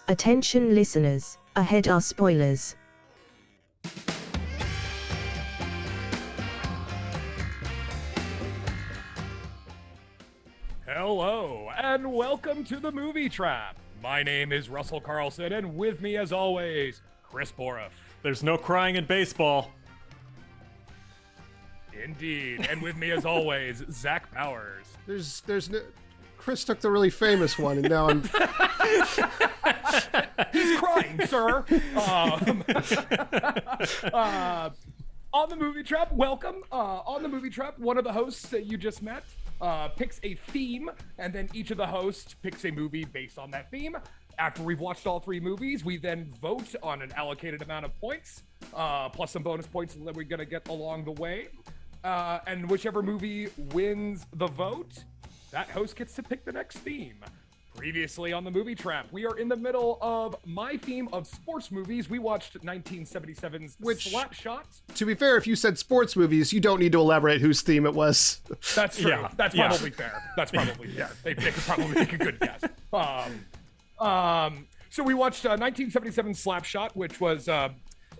Attention listeners, ahead are spoilers. Hello, and welcome to the Movie Trap. My name is Russell Carlson, and with me, as always, Chris Borough. There's no crying in baseball. Indeed, and with me, as always, Zach Powers. There's no. Chris took the really famous one, and now I'm. He's crying, sir. On the Movie Trap, welcome. On the Movie Trap, one of the hosts that you just met picks a theme, and then each of the hosts picks a movie based on that theme. After we've watched all three movies, we then vote on an allocated amount of points, plus some bonus points that we're going to get along the way. And whichever movie wins the vote, that host gets to pick the next theme. Previously on the Movie Trap, we are in the middle of my theme of sports movies. We watched 1977's Slapshot. To be fair, if you said sports movies, you don't need to elaborate whose theme it was. That's true. Yeah, That's probably fair. That's probably fair. They could probably make a good guess. So we watched 1977 Slapshot, which was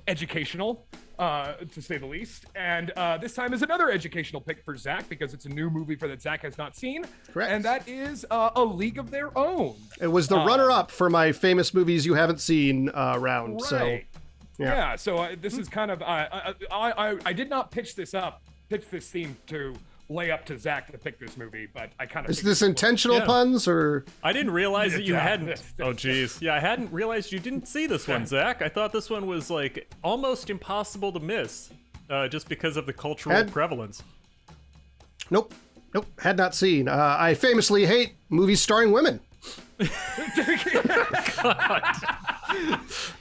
educational, to say the least. And this time is another educational pick for Zach, because it's a new movie that Zach has not seen. Correct. And that is A League of Their Own. It was the runner-up for my famous movies you haven't seen round. Right. So, yeah. So this is kind of I did not pitch this theme to lay up to Zach to pick this movie, but I kind of. Is this intentional puns or? I didn't realize that you hadn't. Oh, geez. Yeah, I hadn't realized you didn't see this one, Zach. I thought this one was like almost impossible to miss, just because of the cultural prevalence. Nope. Had not seen. I famously hate movies starring women. God.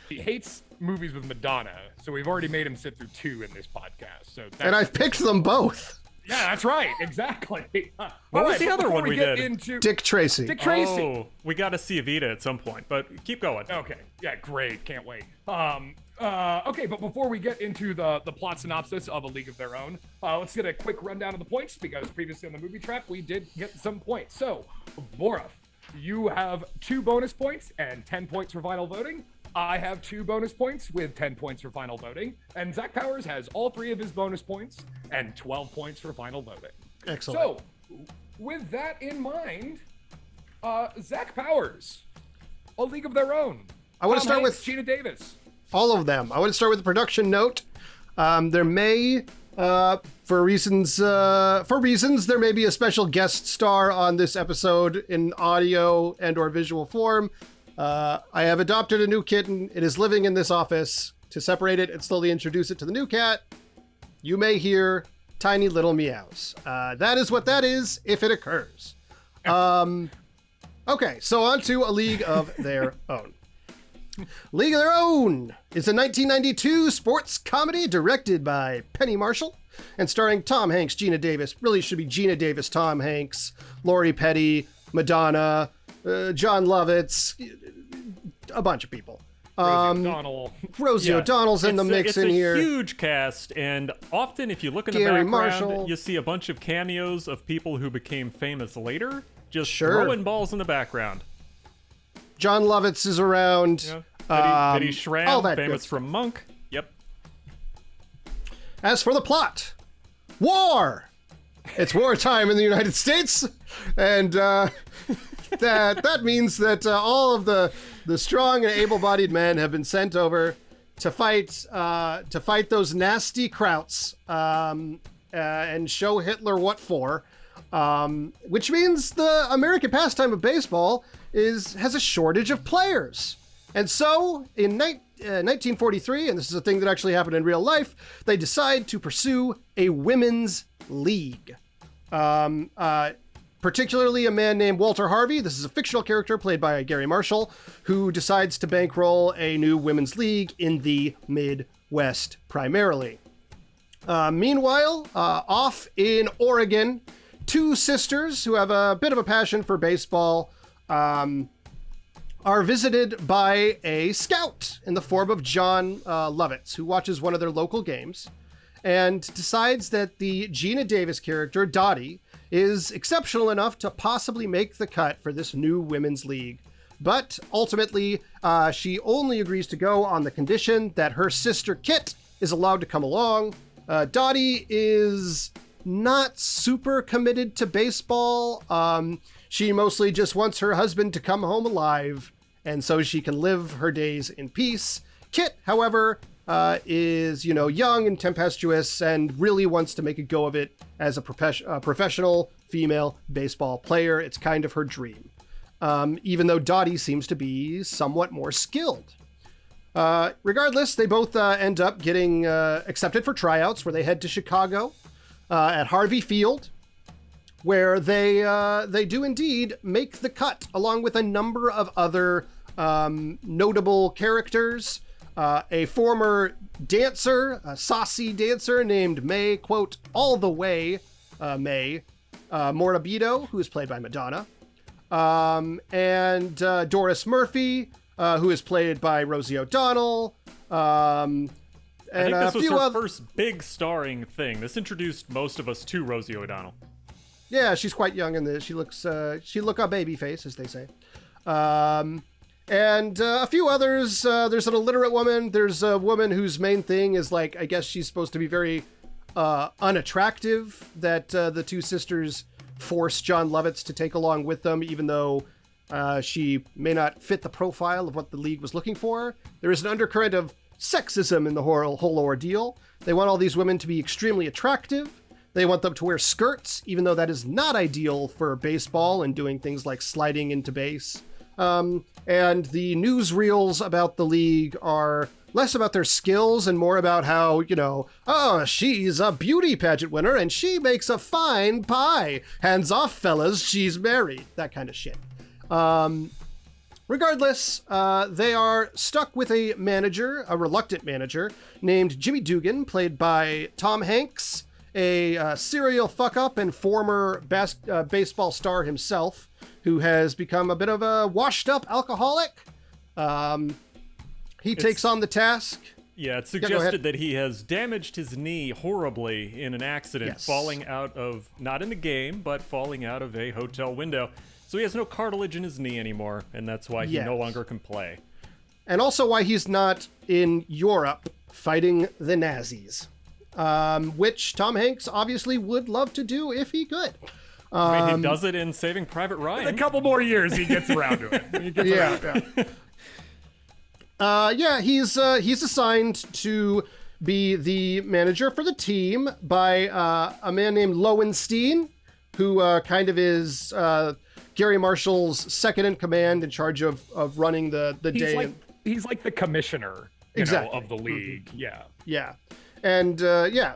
He hates movies with Madonna, so we've already made him sit through two in this podcast. And I've picked them both. Yeah, that's right. Exactly. What was the other one we did? Dick Tracy. Dick Tracy. Oh, we got to see Evita at some point, but keep going. Okay. Yeah, great. Can't wait. Okay, but before we get into the plot synopsis of A League of Their Own, let's get a quick rundown of the points, because previously on the Movie Trap, we did get some points. So, Borough, you have 2 bonus points and 10 points for final voting. I have 2 bonus points with 10 points for final voting. And Zach Powers has all 3 of his bonus points and 12 points for final voting. Excellent. So, with that in mind, Zach Powers, A League of Their Own. I want to start with Gina Davis. All of them. I want to start with the production note. There may, for reasons, there may be a special guest star on this episode in audio and/or visual form. I have adopted a new kitten. It is living in this office. To separate it and slowly introduce it to the new cat, you may hear tiny little meows. That is what that is, if it occurs. Okay, so on to A League of Their Own. League of Their Own is a 1992 sports comedy directed by Penny Marshall and starring Tom Hanks, Gina Davis. Really should be Gina Davis, Tom Hanks, Lori Petty, Madonna, John Lovitz, a bunch of people. Rosie O'Donnell's in the mix in here. It's a huge cast, and often if you look in the background, you see a bunch of cameos of people who became famous later, just throwing balls in the background. John Lovitz is around. Yeah. Eddie Schramm, famous from Monk. Yep. As for the plot, war! It's wartime in the United States, and that means that all of the strong and able-bodied men have been sent over to fight those nasty Krauts and show Hitler what for. Which means the American pastime of baseball has a shortage of players. And so, in 1943, and this is a thing that actually happened in real life, they decide to pursue a women's league. Particularly a man named Walter Harvey. This is a fictional character played by Gary Marshall, who decides to bankroll a new women's league in the Midwest primarily. Meanwhile, off in Oregon, 2 sisters who have a bit of a passion for baseball are visited by a scout in the form of John Lovitz, who watches one of their local games and decides that the Gina Davis character, Dottie, is exceptional enough to possibly make the cut for this new women's league. But ultimately, she only agrees to go on the condition that her sister Kit is allowed to come along. Dottie is not super committed to baseball. She mostly just wants her husband to come home alive, and so she can live her days in peace. Kit, however, is, young and tempestuous and really wants to make a go of it as a professional female baseball player. It's kind of her dream. Even though Dottie seems to be somewhat more skilled. Regardless, they both end up getting accepted for tryouts, where they head to Chicago at Harvey Field, where they do indeed make the cut, along with a number of other notable characters. A former dancer, a saucy dancer named May, quote, all the way, May Morabito, who is played by Madonna. And Doris Murphy, who is played by Rosie O'Donnell. And I think this was her other... first big starring thing. This introduced most of us to Rosie O'Donnell. Yeah, she's quite young in this. She look a baby face, as they say. And a few others. There's an illiterate woman. There's a woman whose main thing is, like, I guess she's supposed to be very unattractive, that the two sisters force John Lovitz to take along with them, even though she may not fit the profile of what the league was looking for. There is an undercurrent of sexism in the whole ordeal. They want all these women to be extremely attractive. They want them to wear skirts, even though that is not ideal for baseball and doing things like sliding into base. And the newsreels about the league are less about their skills and more about how, she's a beauty pageant winner and she makes a fine pie. Hands off, fellas, she's married. That kind of shit. Regardless, they are stuck with a reluctant manager, named Jimmy Dugan, played by Tom Hanks, a serial fuck-up and former baseball star himself, who has become a bit of a washed-up alcoholic. He takes on the task. Yeah, it's suggested that he has damaged his knee horribly in an accident, falling out of, not in the game, but falling out of a hotel window. So he has no cartilage in his knee anymore, and that's why he no longer can play. And also why he's not in Europe fighting the Nazis, which Tom Hanks obviously would love to do if he could. I mean, he does it in Saving Private Ryan. In a couple more years, he gets around to it. He's assigned to be the manager for the team by a man named Lowenstein, who kind of is Gary Marshall's second in command, in charge of running the day. He's like the commissioner, of the league. Yeah. Yeah. And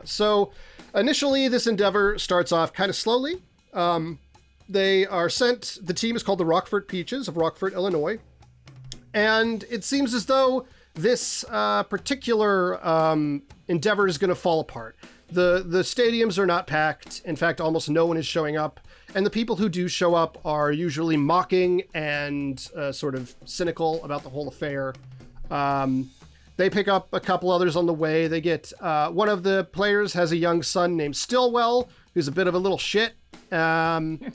so initially this endeavor starts off kind of slowly. They are sent, the team is called the Rockford Peaches of Rockford, Illinois. And it seems as though this particular endeavor is going to fall apart. The stadiums are not packed. In fact, almost no one is showing up. And the people who do show up are usually mocking and sort of cynical about the whole affair. They pick up a couple others on the way. They get, one of the players has a young son named Stillwell, who's a bit of a little shit. And,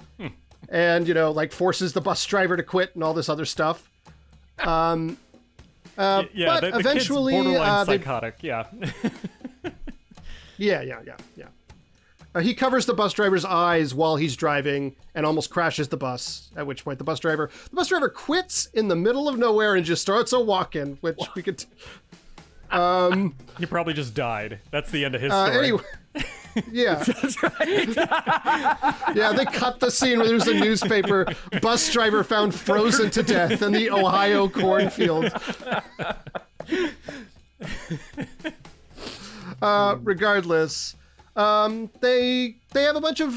forces the bus driver to quit and all this other stuff. But the eventually, kid's borderline psychotic. Yeah. Yeah. He covers the bus driver's eyes while he's driving and almost crashes the bus, at which point the bus driver quits in the middle of nowhere and just starts a walking, which we could... He probably just died. That's the end of his story. Anyway, yeah. Yeah, they cut the scene where there's a newspaper, bus driver found frozen to death in the Ohio cornfield. Regardless... they have a bunch of,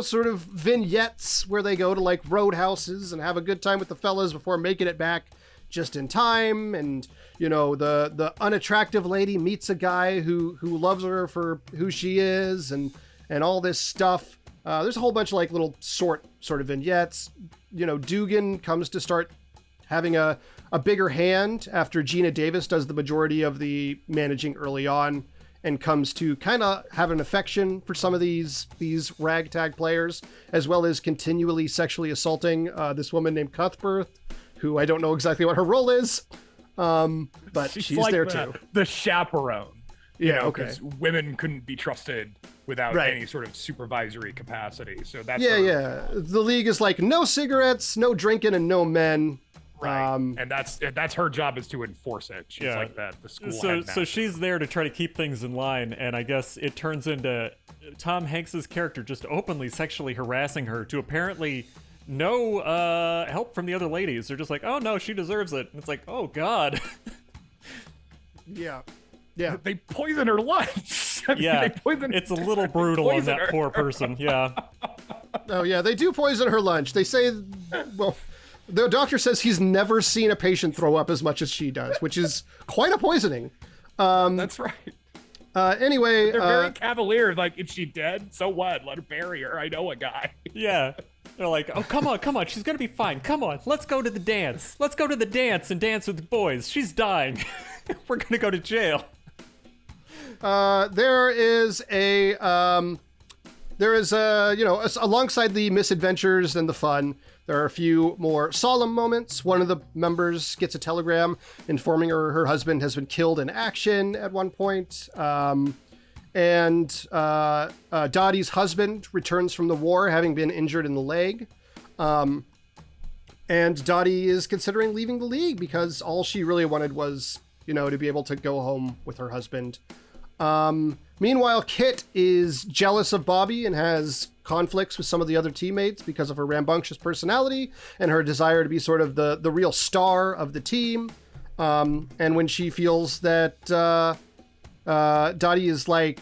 sort of vignettes where they go to like roadhouses and have a good time with the fellas before making it back just in time. And, the unattractive lady meets a guy who loves her for who she is and all this stuff. There's a whole bunch of like little sort of vignettes. Dugan comes to start having a bigger hand after Gina Davis does the majority of the managing early on, and comes to kind of have an affection for some of these ragtag players, as well as continually sexually assaulting this woman named Cuthbert, who I don't know exactly what her role is, but she's like there too. The chaperone. Yeah, okay. Because women couldn't be trusted without Right. any sort of supervisory capacity. So that's Yeah. The League is like, no cigarettes, no drinking, and no men. right. And that's her job, is to enforce it. She's like the school headmaster. So she's there to try to keep things in line, and I guess it turns into Tom Hanks's character just openly sexually harassing her to apparently no help from the other ladies. They're just like, oh no, she deserves it. And it's like, oh God. Yeah. They poison her lunch. I mean, it's a little brutal on that her. poor person. Yeah. Oh yeah, they do poison her lunch. They say, well, the doctor says he's never seen a patient throw up as much as she does, which is quite a poisoning. That's right. Anyway, They're very cavalier. Like, is she dead? So what? Let her bury her. I know a guy. Yeah. They're like, oh, come on. She's going to be fine. Come on. Let's go to the dance. Let's go to the dance and dance with the boys. She's dying. We're going to go to jail. there is alongside the misadventures and the fun, there are a few more solemn moments. One of the members gets a telegram informing her husband has been killed in action at one point. And Dottie's husband returns from the war, having been injured in the leg. And Dottie is considering leaving the League because all she really wanted was, to be able to go home with her husband. Meanwhile, Kit is jealous of Bobby and has conflicts with some of the other teammates because of her rambunctious personality and her desire to be sort of the real star of the team. And when she feels that Dottie is like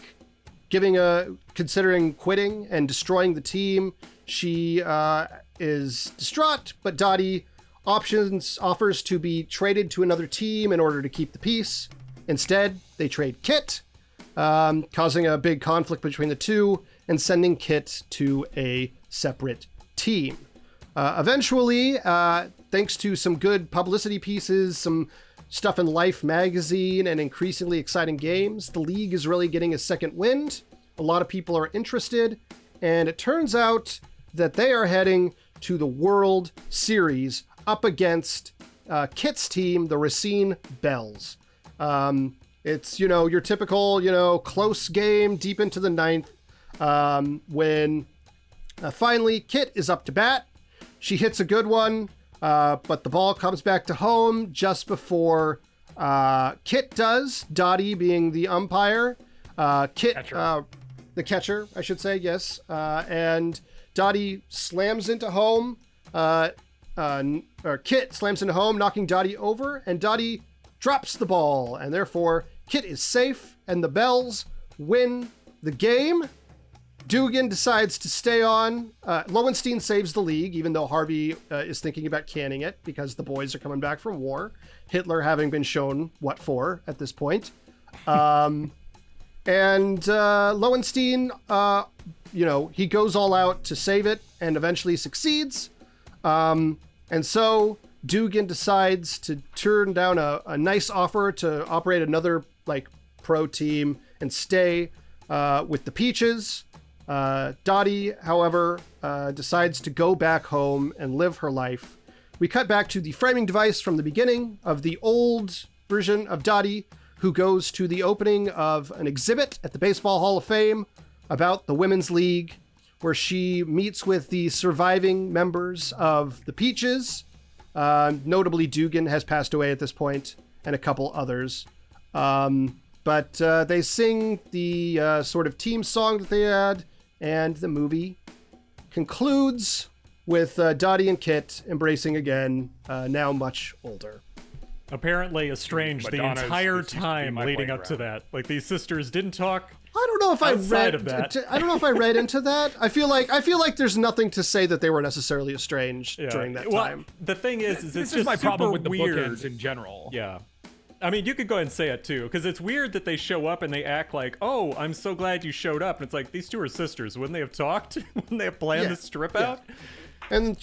considering quitting and destroying the team, she is distraught, but Dottie offers to be traded to another team in order to keep the peace. Instead, they trade Kit, causing a big conflict between the two and sending Kit to a separate team. Eventually, thanks to some good publicity pieces, some stuff in Life magazine, and increasingly exciting games, the League is really getting a second wind. A lot of people are interested, and it turns out that they are heading to the World Series up against Kit's team, the Racine Bells. It's, your typical, close game deep into the ninth, when finally Kit is up to bat. She hits a good one, but the ball comes back to home just before Kit does, Dottie being the umpire. The catcher, I should say, yes. And Dottie slams into home, or Kit slams into home, knocking Dottie over, and Dottie drops the ball, and therefore Kit is safe, and the Bells win the game. Dugan decides to stay on. Lowenstein saves the League, even though Harvey is thinking about canning it because the boys are coming back from war. Hitler having been shown what for at this point. And Lowenstein, he goes all out to save it and eventually succeeds. And so Dugan decides to turn down a nice offer to operate another pro team and stay with the Peaches. Dottie, however, decides to go back home and live her life. We cut back to the framing device from the beginning of the old version of Dottie, who goes to the opening of an exhibit at the Baseball Hall of Fame about the Women's League, where she meets with the surviving members of the Peaches. Notably, Dugan has passed away at this point, and a couple others. But they sing the sort of team song that they had, and the movie concludes with Dottie and Kit embracing again, now much older. Apparently estranged Madonna's the entire This Used to Be time My leading up to Playground. that. These sisters didn't talk. I don't know if I Outside read of that. I don't know if I read into that. I feel like there's nothing to say that they were necessarily estranged during that time. The thing is This it's is just my problem with the weird. bookends in general. Yeah. I mean, you could go ahead and say it too, because it's weird that they show up and they act like, "Oh, I'm so glad you showed up." And it's like, these two are sisters. Wouldn't they have talked? Wouldn't they have planned this trip out? And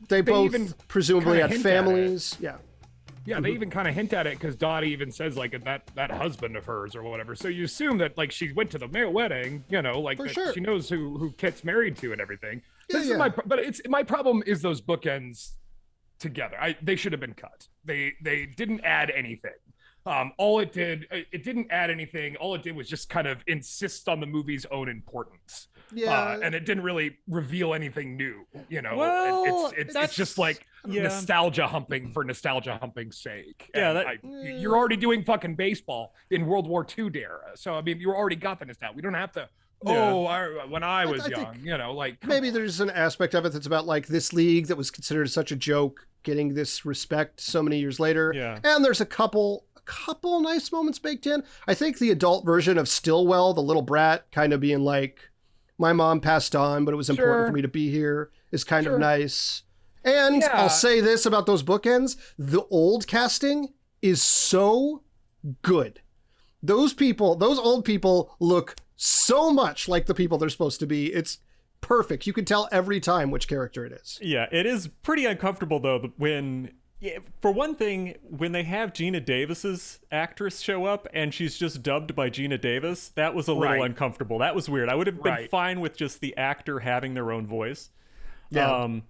they both even presumably kinda had hint at it. families. Yeah. Yeah, they even kind of hint at it because Dottie even says that husband of hers or whatever. So you assume that she went to the wedding, For that sure. she knows who Kit's married to and everything. Yeah, This is my problem is those bookends together. They should have been cut. They didn't add anything. All it did, it didn't add anything. All it did was just kind of insist on the movie's own importance. Yeah. And it didn't really reveal anything new, you know. Well, it's just like nostalgia humping for nostalgia humping's sake. Yeah, you're already doing fucking baseball in World War II era. So I mean, you already got the nostalgia. We don't have to. When I was young, you know, like maybe there's an aspect of it that's about like this league that was considered such a joke getting this respect so many years later. Yeah. And there's a couple nice moments baked in. I think the adult version of Stillwell, the little brat kind of being like, my mom passed on, but it was important for me to be here, is kind of nice. And I'll say this about those bookends. The old casting is so good. Those old people look so much like the people they're supposed to be. It's perfect. You can tell every time which character it is. Yeah, it is pretty uncomfortable though when, for one thing, when they have Gina Davis's actress show up and she's just dubbed by Gina Davis, that was a little uncomfortable. That was weird. I would have been fine with just the actor having their own voice. Yeah.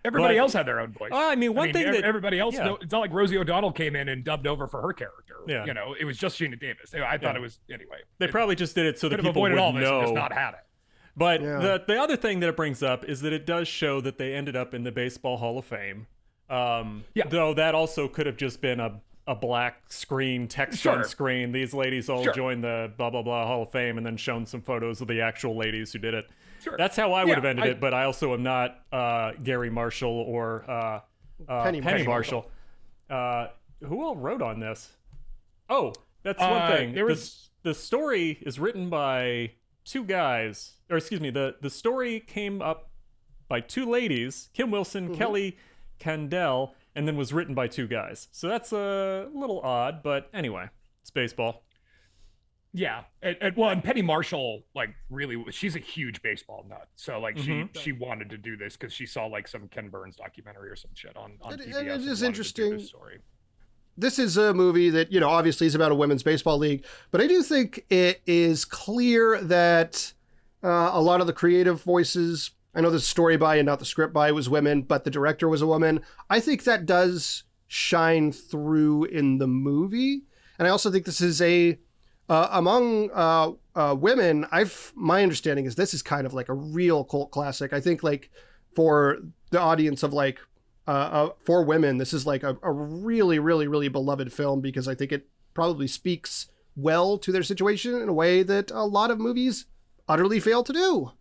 Everybody else had their own voice. I mean, everybody else. No, it's not like Rosie O'Donnell came in and dubbed over for her character. Yeah. You know, it was just Gina Davis. I thought it was anyway. They probably just did it so that people would all this know. and just not had it. But the other thing that it brings up is that it does show that they ended up in the Baseball Hall of Fame. Though that also could have just been a black screen, text on screen. These ladies all joined the blah, blah, blah Hall of Fame and then shown some photos of the actual ladies who did it. Sure. That's how I would have ended it, but I also am not Gary Marshall or Penny Marshall. Who all wrote on this? Oh, that's one thing. The story is written by two guys, or excuse me, the story came up by two ladies, Kim Wilson, Kelly Candell, and then was written by two guys. So that's a little odd, but anyway, it's baseball. Yeah, and Penny Marshall, like, really, she's a huge baseball nut. So, like, she wanted to do this because she saw, like, some Ken Burns documentary or some shit on PBS. And it is interesting. This is a movie that, you know, obviously is about a women's baseball league, but I do think it is clear that a lot of the creative voices, I know the story by and not the script by was women, but the director was a woman. I think that does shine through in the movie. And I also think this is among women, my understanding is this is kind of like a real cult classic. I think like for the audience of like, for women, this is like a really, really, really beloved film because I think it probably speaks well to their situation in a way that a lot of movies utterly fail to do.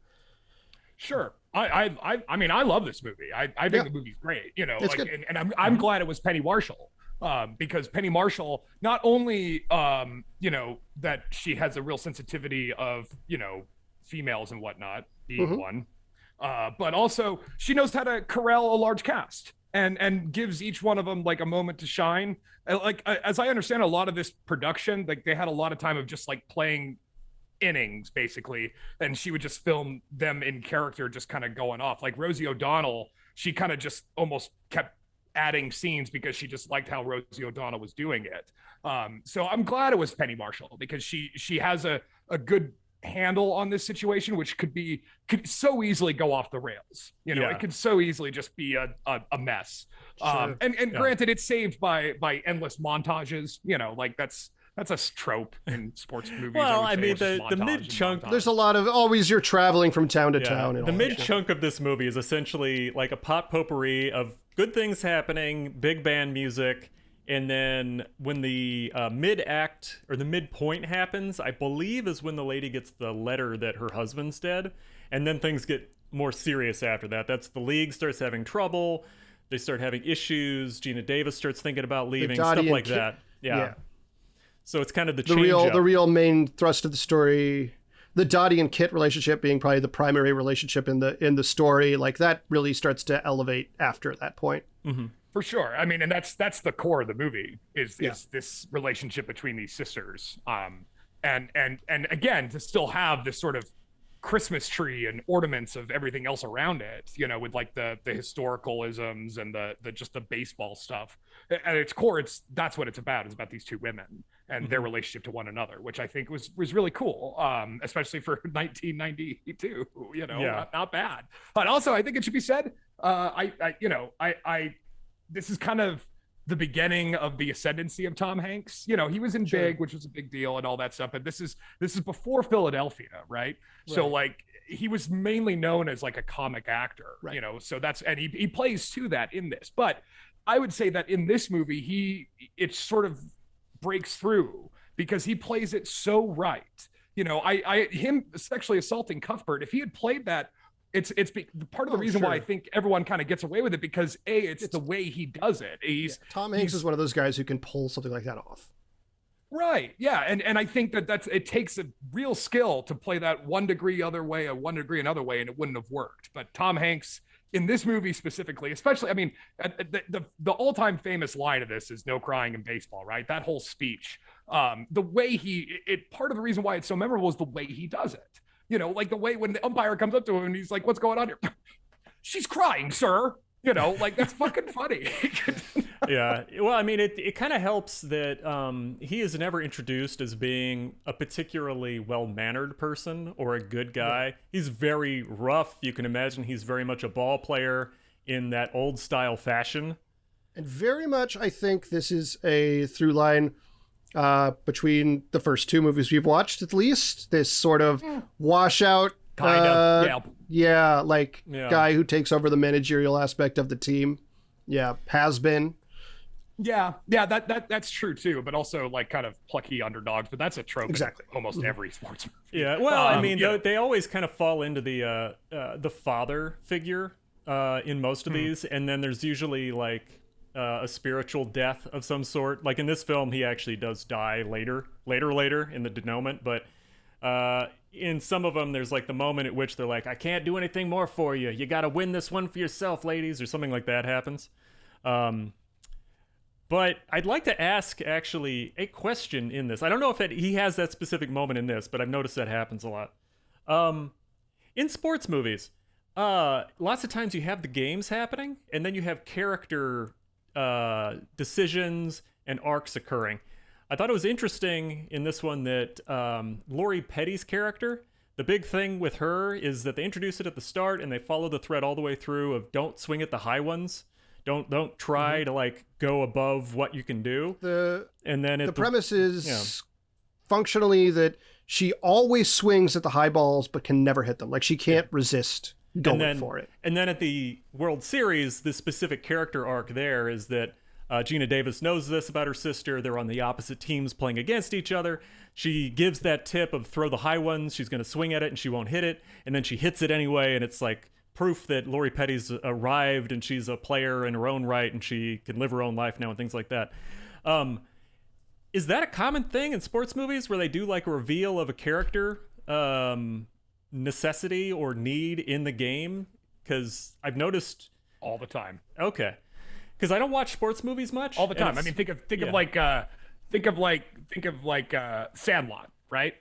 Sure. I mean, I love this movie. I think the movie's great, you know, it's like, and I'm glad it was Penny Marshall. Because Penny Marshall, not only, you know, that she has a real sensitivity of, you know, females and whatnot, being one, but also she knows how to corral a large cast and gives each one of them like a moment to shine. Like, as I understand, a lot of this production, like they had a lot of time of just like playing innings basically, and she would just film them in character, just kind of going off. Like Rosie O'Donnell, she kind of just almost kept adding scenes because she just liked how Rosie O'Donnell was doing it. So I'm glad it was Penny Marshall because she has a good handle on this situation, which could so easily go off the rails. You know, it could so easily just be a mess. Sure. And granted, it's saved by endless montages. You know, like that's a trope in sports movies. Well, I mean, the mid chunk, there's a lot of always you're traveling from town to town. And the mid chunk of this movie is essentially like a pot potpourri of good things happening, big band music, and then when the mid act or the midpoint happens, I believe is when the lady gets the letter that her husband's dead, and then things get more serious after that. That's the league starts having trouble, they start having issues. Gina Davis starts thinking about leaving, stuff like that. Yeah. So it's kind of the real main thrust of the story. The Dottie and Kit relationship being probably the primary relationship in the story, like that really starts to elevate after that point. Mm-hmm. For sure. I mean, and that's the core of the movie is this relationship between these sisters. And again, to still have this sort of Christmas tree and ornaments of everything else around it, you know, with like the historicalisms and the just the baseball stuff. At its core, that's what it's about. It's about these two women and their relationship to one another, which I think was really cool, especially for 1992. You know, not bad. But also, I think it should be said, I this is kind of the beginning of the ascendancy of Tom Hanks. You know, he was in Big, which was a big deal and all that stuff, but this is before Philadelphia, right? So like he was mainly known as like a comic actor, you know, so that's, and he plays to that in this. But I would say that in this movie, it sort of breaks through because he plays it so right. You know, him sexually assaulting Cuthbert, if he had played that, it's part of the reason why I think everyone kind of gets away with it, because it's the way he does it. Tom Hanks is one of those guys who can pull something like that off. Right. Yeah. And I think it takes a real skill to play that 1 degree other way, or 1 degree another way, and it wouldn't have worked. But Tom Hanks in this movie specifically, especially, I mean, the all-time famous line of this is "no crying in baseball," right? That whole speech, the way part of the reason why it's so memorable is the way he does it. You know, like the way when the umpire comes up to him and he's like, "What's going on here?" "She's crying, sir." You know, like that's fucking funny. Yeah. Well, I mean, it kind of helps that he is never introduced as being a particularly well-mannered person or a good guy. Yeah. He's very rough. You can imagine he's very much a ball player in that old style fashion. And very much, I think this is a through line between the first 2 movies we've watched, at least. This sort of washout, kind of, guy who takes over the managerial aspect of the team. Yeah, has been. Yeah, that's true too. But also like kind of plucky underdogs. But that's a trope in almost every sports movie. Yeah, well, I mean, they always kind of fall into the father figure in most of these, and then there's usually like a spiritual death of some sort. Like in this film, he actually does die later in the denouement, but in some of them, there's like the moment at which they're like, "I can't do anything more for you. You got to win this one for yourself, ladies," or something like that happens. But I'd like to ask actually a question in this. I don't know if he has that specific moment in this, but I've noticed that happens a lot. In sports movies, lots of times you have the games happening, and then you have character decisions and arcs occurring. I thought it was interesting in this one that Lori Petty's character, the big thing with her is that they introduce it at the start and they follow the thread all the way through of don't swing at the high ones. Don't try to like go above what you can do. The premise is functionally that she always swings at the high balls but can never hit them. Like she can't resist going for it. And then at the World Series, the specific character arc there is that Gina Davis knows this about her sister. They're on the opposite teams playing against each other. She gives that tip of throw the high ones. She's going to swing at it and she won't hit it. And then she hits it anyway. And it's like proof that Lori Petty's arrived and she's a player in her own right and she can live her own life now and things like that. Is that a common thing in sports movies where they do like a reveal of a character necessity or need in the game? Because I've noticed all the time. Okay. Because I don't watch sports movies much. All the time. I mean, think of like Sandlot, right?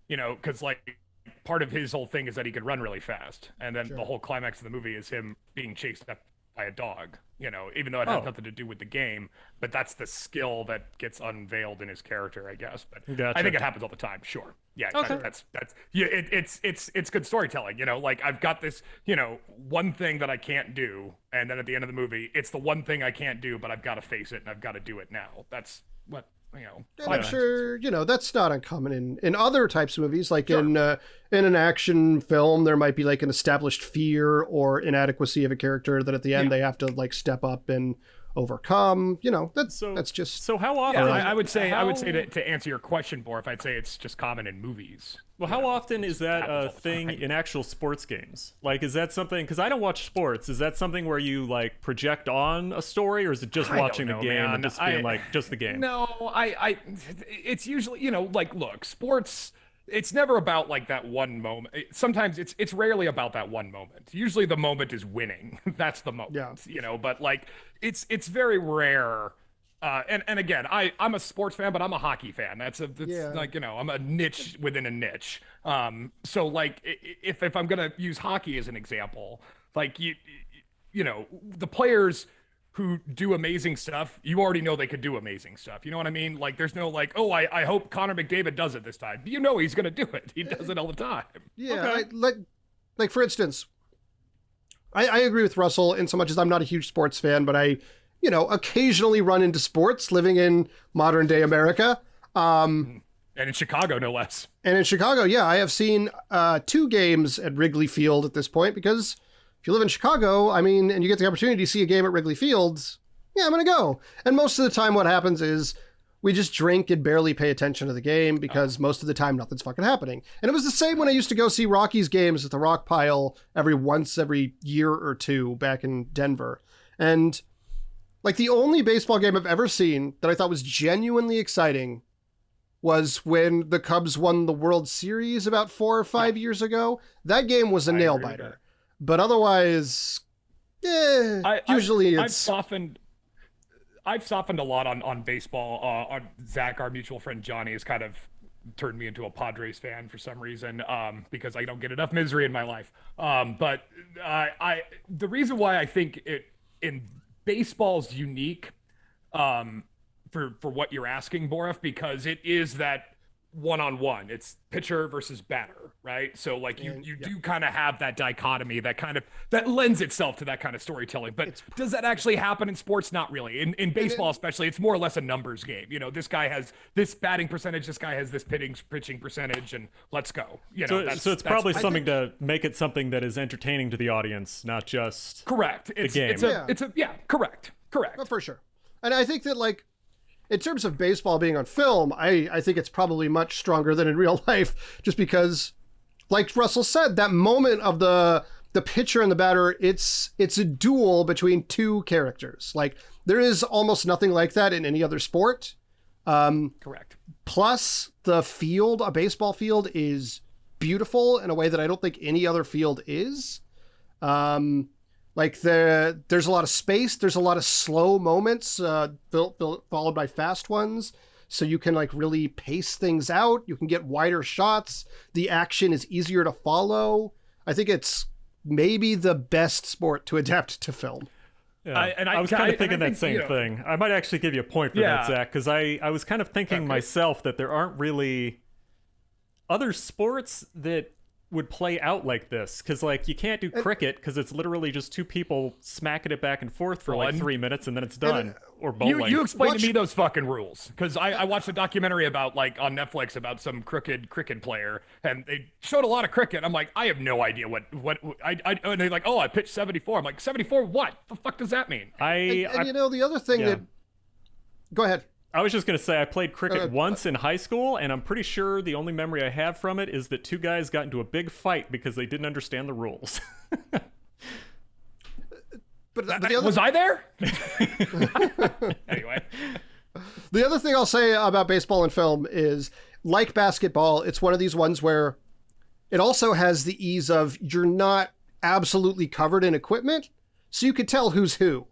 You know, because like part of his whole thing is that he could run really fast, and then the whole climax of the movie is him being chased up by a dog. You know, even though it has nothing to do with the game, but that's the skill that gets unveiled in his character, I guess. But I think it happens all the time. Sure. Yeah. Okay. That's it's good storytelling. You know, like I've got this, you know, one thing that I can't do, and then at the end of the movie, it's the one thing I can't do, but I've got to face it and I've got to do it now. That's what. You know, and I'm sure, you know, that's not uncommon in other types of movies, like in an action film, there might be like an established fear or inadequacy of a character that at the end they have to like step up and overcome. You know, that's just so. How often? Yeah, I would say to answer your question, Borf, I'd say it's just common in movies. Well, how often is that a thing in actual sports games? Like, is that something? Because I don't watch sports. Is that something where you like project on a story, or is it just watching the game and just being like just the game? No, it's usually, you know, like look, sports. It's never about like that one moment. Sometimes it's rarely about that one moment. Usually the moment is winning. That's the moment, you know, but like it's very rare. And again, I'm a sports fan, but I'm a hockey fan. That's like, you know, I'm a niche within a niche. So like if I'm going to use hockey as an example, like you know, the players who do amazing stuff, you already know they could do amazing stuff. You know what I mean? Like, there's no like, oh, I hope Connor McDavid does it this time. You know he's going to do it. He does it all the time. Yeah, okay. Like for instance, I agree with Russell in so much as I'm not a huge sports fan, but I occasionally run into sports living in modern day America. And in Chicago, no less. And in Chicago, yeah, I have seen 2 games at Wrigley Field at this point, because if you live in Chicago, and you get the opportunity to see a game at Wrigley Field, yeah, I'm going to go. And most of the time what happens is we just drink and barely pay attention to the game because most of the time nothing's fucking happening. And it was the same when I used to go see Rockies games at the Rock Pile every year or two back in Denver. And like the only baseball game I've ever seen that I thought was genuinely exciting was when the Cubs won the World Series about 4 or 5 years ago. That game was a nail biter. But otherwise, usually it's... I've softened a lot on baseball. Zach, our mutual friend Johnny, has kind of turned me into a Padres fan for some reason, because I don't get enough misery in my life. But the reason why I think it in baseball's unique, for what you're asking, Borif, because it is that one-on-one. It's pitcher versus batter, right? So like you do kind of have that dichotomy that lends itself to that kind of storytelling. But does that actually happen in sports? Not really. In baseball especially, it's more or less a numbers game. This guy has this batting percentage, this guy has this pitching percentage, and let's go. So it's probably something to make it something that is entertaining to the audience, not just correct. The game. Correct. Well, for sure. And I think that like, in terms of baseball being on film, I think it's probably much stronger than in real life, just because, like Russell said, that moment of the pitcher and the batter, it's a duel between 2 characters. Like, there is almost nothing like that in any other sport. Correct. Plus, the field, a baseball field, is beautiful in a way that I don't think any other field is. Like there's a lot of space. There's a lot of slow moments, followed by fast ones. So you can like really pace things out. You can get wider shots. The action is easier to follow. I think it's maybe the best sport to adapt to film. Yeah. I was kind of thinking that same thing. I might actually give you a point for that, Zach, because I was kind of thinking myself that there aren't really other sports that would play out like this, because like you can't do cricket because it's literally just 2 people smacking it back and forth for like 3 minutes and then it's done. Or bowling. You explain to me those fucking rules, because I watched a documentary about like on Netflix about some cricket player, and they showed a lot of cricket. I'm like, I have no idea what and they're like, oh, I pitched 74. I'm like, 74 what? The fuck does that mean? The other thing that... Go ahead. I was just going to say, I played cricket once in high school, and I'm pretty sure the only memory I have from it is that 2 guys got into a big fight because they didn't understand the rules. Was I there? Anyway. The other thing I'll say about baseball and film is, like basketball, it's one of these ones where it also has the ease of you're not absolutely covered in equipment, so you could tell who's who.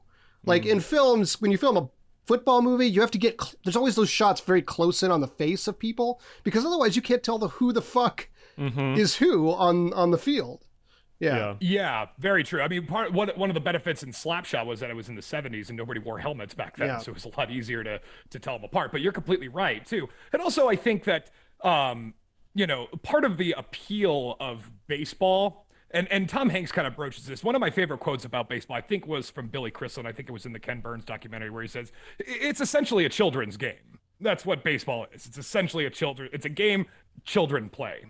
Like in films, when you film a football movie, you have to get there's always those shots very close in on the face of people, because otherwise you can't tell who the fuck is who on the field. Yeah, very true. I mean, one of the benefits in Slapshot was that it was in the 70s and nobody wore helmets back then, so it was a lot easier to tell them apart. But you're completely right too. And also I think that part of the appeal of baseball, and Tom Hanks kind of broaches this. One of my favorite quotes about baseball, I think, was from Billy Crystal, and I think it was in the Ken Burns documentary, where he says, it's essentially a children's game. That's what baseball is. It's essentially it's a game children play.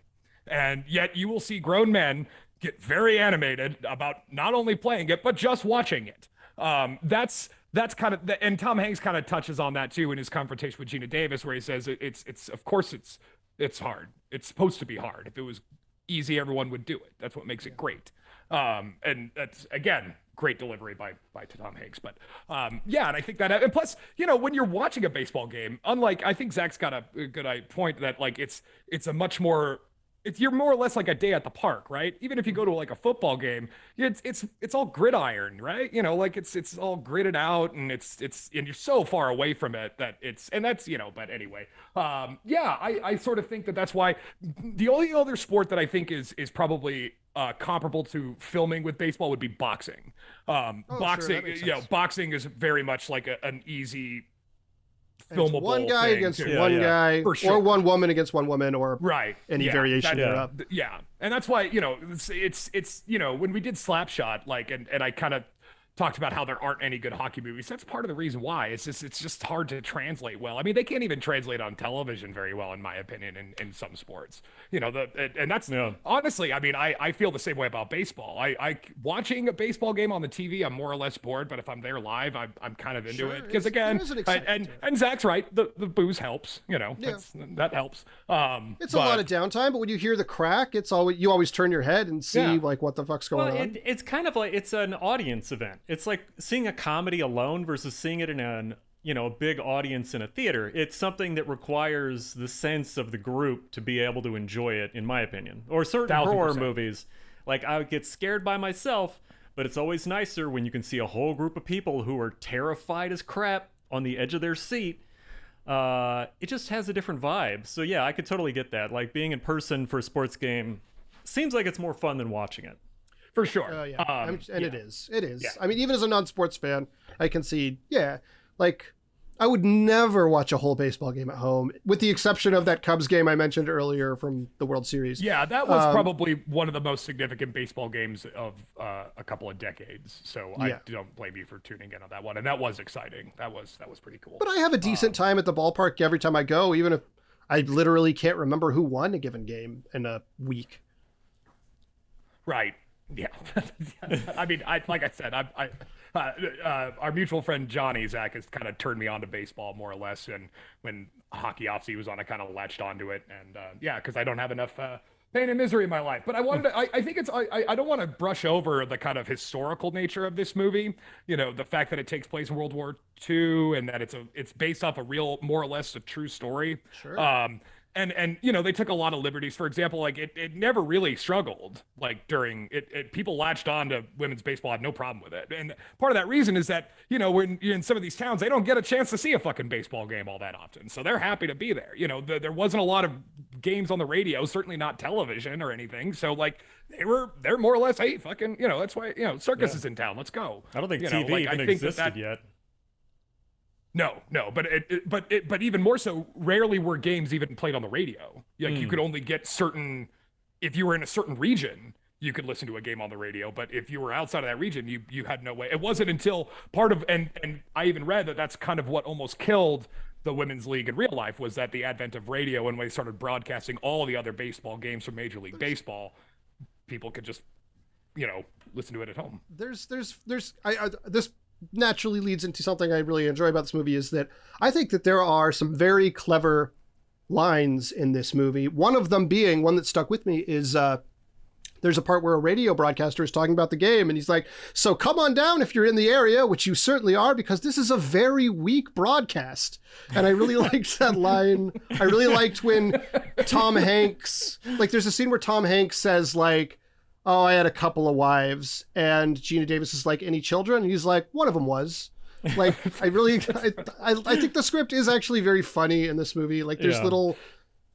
And yet you will see grown men get very animated about not only playing it, but just watching it. That's kind of, and Tom Hanks kind of touches on that too in his confrontation with Gina Davis, where he says it's of course it's hard. It's supposed to be hard. If it was easy, everyone would do it. That's what makes it great. And that's, again, great delivery by Tom Hanks. But and I think that, and plus, when you're watching a baseball game, unlike, I think Zach's got a good point that like it's a much more, you're more or less like a day at the park, right? Even if you go to like a football game, it's all gridiron, right? Like it's all gridded out, and it's and you're so far away from it that that's but anyway, I sort of think that's why the only other sport that I think is probably comparable to filming with baseball would be boxing. Boxing, sure, boxing is very much like an easy filmable one guy thing against one guy, or one woman against one woman, or any variation thereof. And that's why it's when we did Slapshot, like, and I kind of talked about how there aren't any good hockey movies. That's part of the reason why. It's just hard to translate well. I mean, they can't even translate on television very well, in my opinion, in some sports. You know, and that's honestly, I mean, I feel the same way about baseball. I watching a baseball game on the TV, I'm more or less bored, but if I'm there live, I'm kind of into it because again, and Zach's right, the booze helps. You know, that helps. It's a lot of downtime, but when you hear the crack, it's always you always turn your head and see like what the fuck's going on. It's kind of like it's an audience event. It's like seeing a comedy alone versus seeing it in a big audience in a theater. It's something that requires the sense of the group to be able to enjoy it, in my opinion. Or certain horror movies, like I would get scared by myself, but it's always nicer when you can see a whole group of people who are terrified as crap on the edge of their seat. It just has a different vibe. So yeah, I could totally get that. Like being in person for a sports game seems like it's more fun than watching it. For sure. It is. Yeah. I mean, even as a non-sports fan, I can see, like I would never watch a whole baseball game at home, with the exception of that Cubs game I mentioned earlier from the World Series. Yeah, that was probably one of the most significant baseball games of a couple of decades. So I don't blame you for tuning in on that one. And that was exciting. That was pretty cool. But I have a decent time at the ballpark every time I go, even if I literally can't remember who won a given game in a week. Right. Yeah. I mean, like I said, our mutual friend Johnny, Zach, has kind of turned me on to baseball more or less. And when hockey obviously was on, I kind of latched onto it. And because I don't have enough pain and misery in my life. But I wanted to, I think I don't want to brush over the kind of historical nature of this movie. You know, the fact that it takes place in World War II and that it's based off a real, more or less a true story. Sure. And you know, they took a lot of liberties. For example, like it never really struggled. Like during it, people latched on to women's baseball, had no problem with it. And part of that reason is that, you know, when you're in some of these towns, they don't get a chance to see a fucking baseball game all that often. So they're happy to be there. You know, there wasn't a lot of games on the radio, certainly not television or anything. So like they're more or less, hey, fucking, you know, that's why, you know, circus is in town. Let's go. I don't think you TV know, like, even I think existed yet. No, but even more so, rarely were games even played on the radio. Like you could only get certain, if you were in a certain region, you could listen to a game on the radio. But if you were outside of that region, you had no way. It wasn't until and I even read that that's kind of what almost killed the women's league in real life, was that the advent of radio, and when they started broadcasting all the other baseball games from Major League Baseball, people could just, you know, listen to it at home. This naturally leads into something I really enjoy about this movie, is that I think that there are some very clever lines in this movie. One of them being, one that stuck with me, is there's a part where a radio broadcaster is talking about the game, and he's like, so come on down if you're in the area, which you certainly are, because this is a very weak broadcast. And I really liked that line. I really liked when Tom Hanks, like there's a scene where Tom Hanks says like, oh, I had a couple of wives, and Gina Davis is like, any children? And he's like, one of them was. Like, I think the script is actually very funny in this movie. Like, there's little,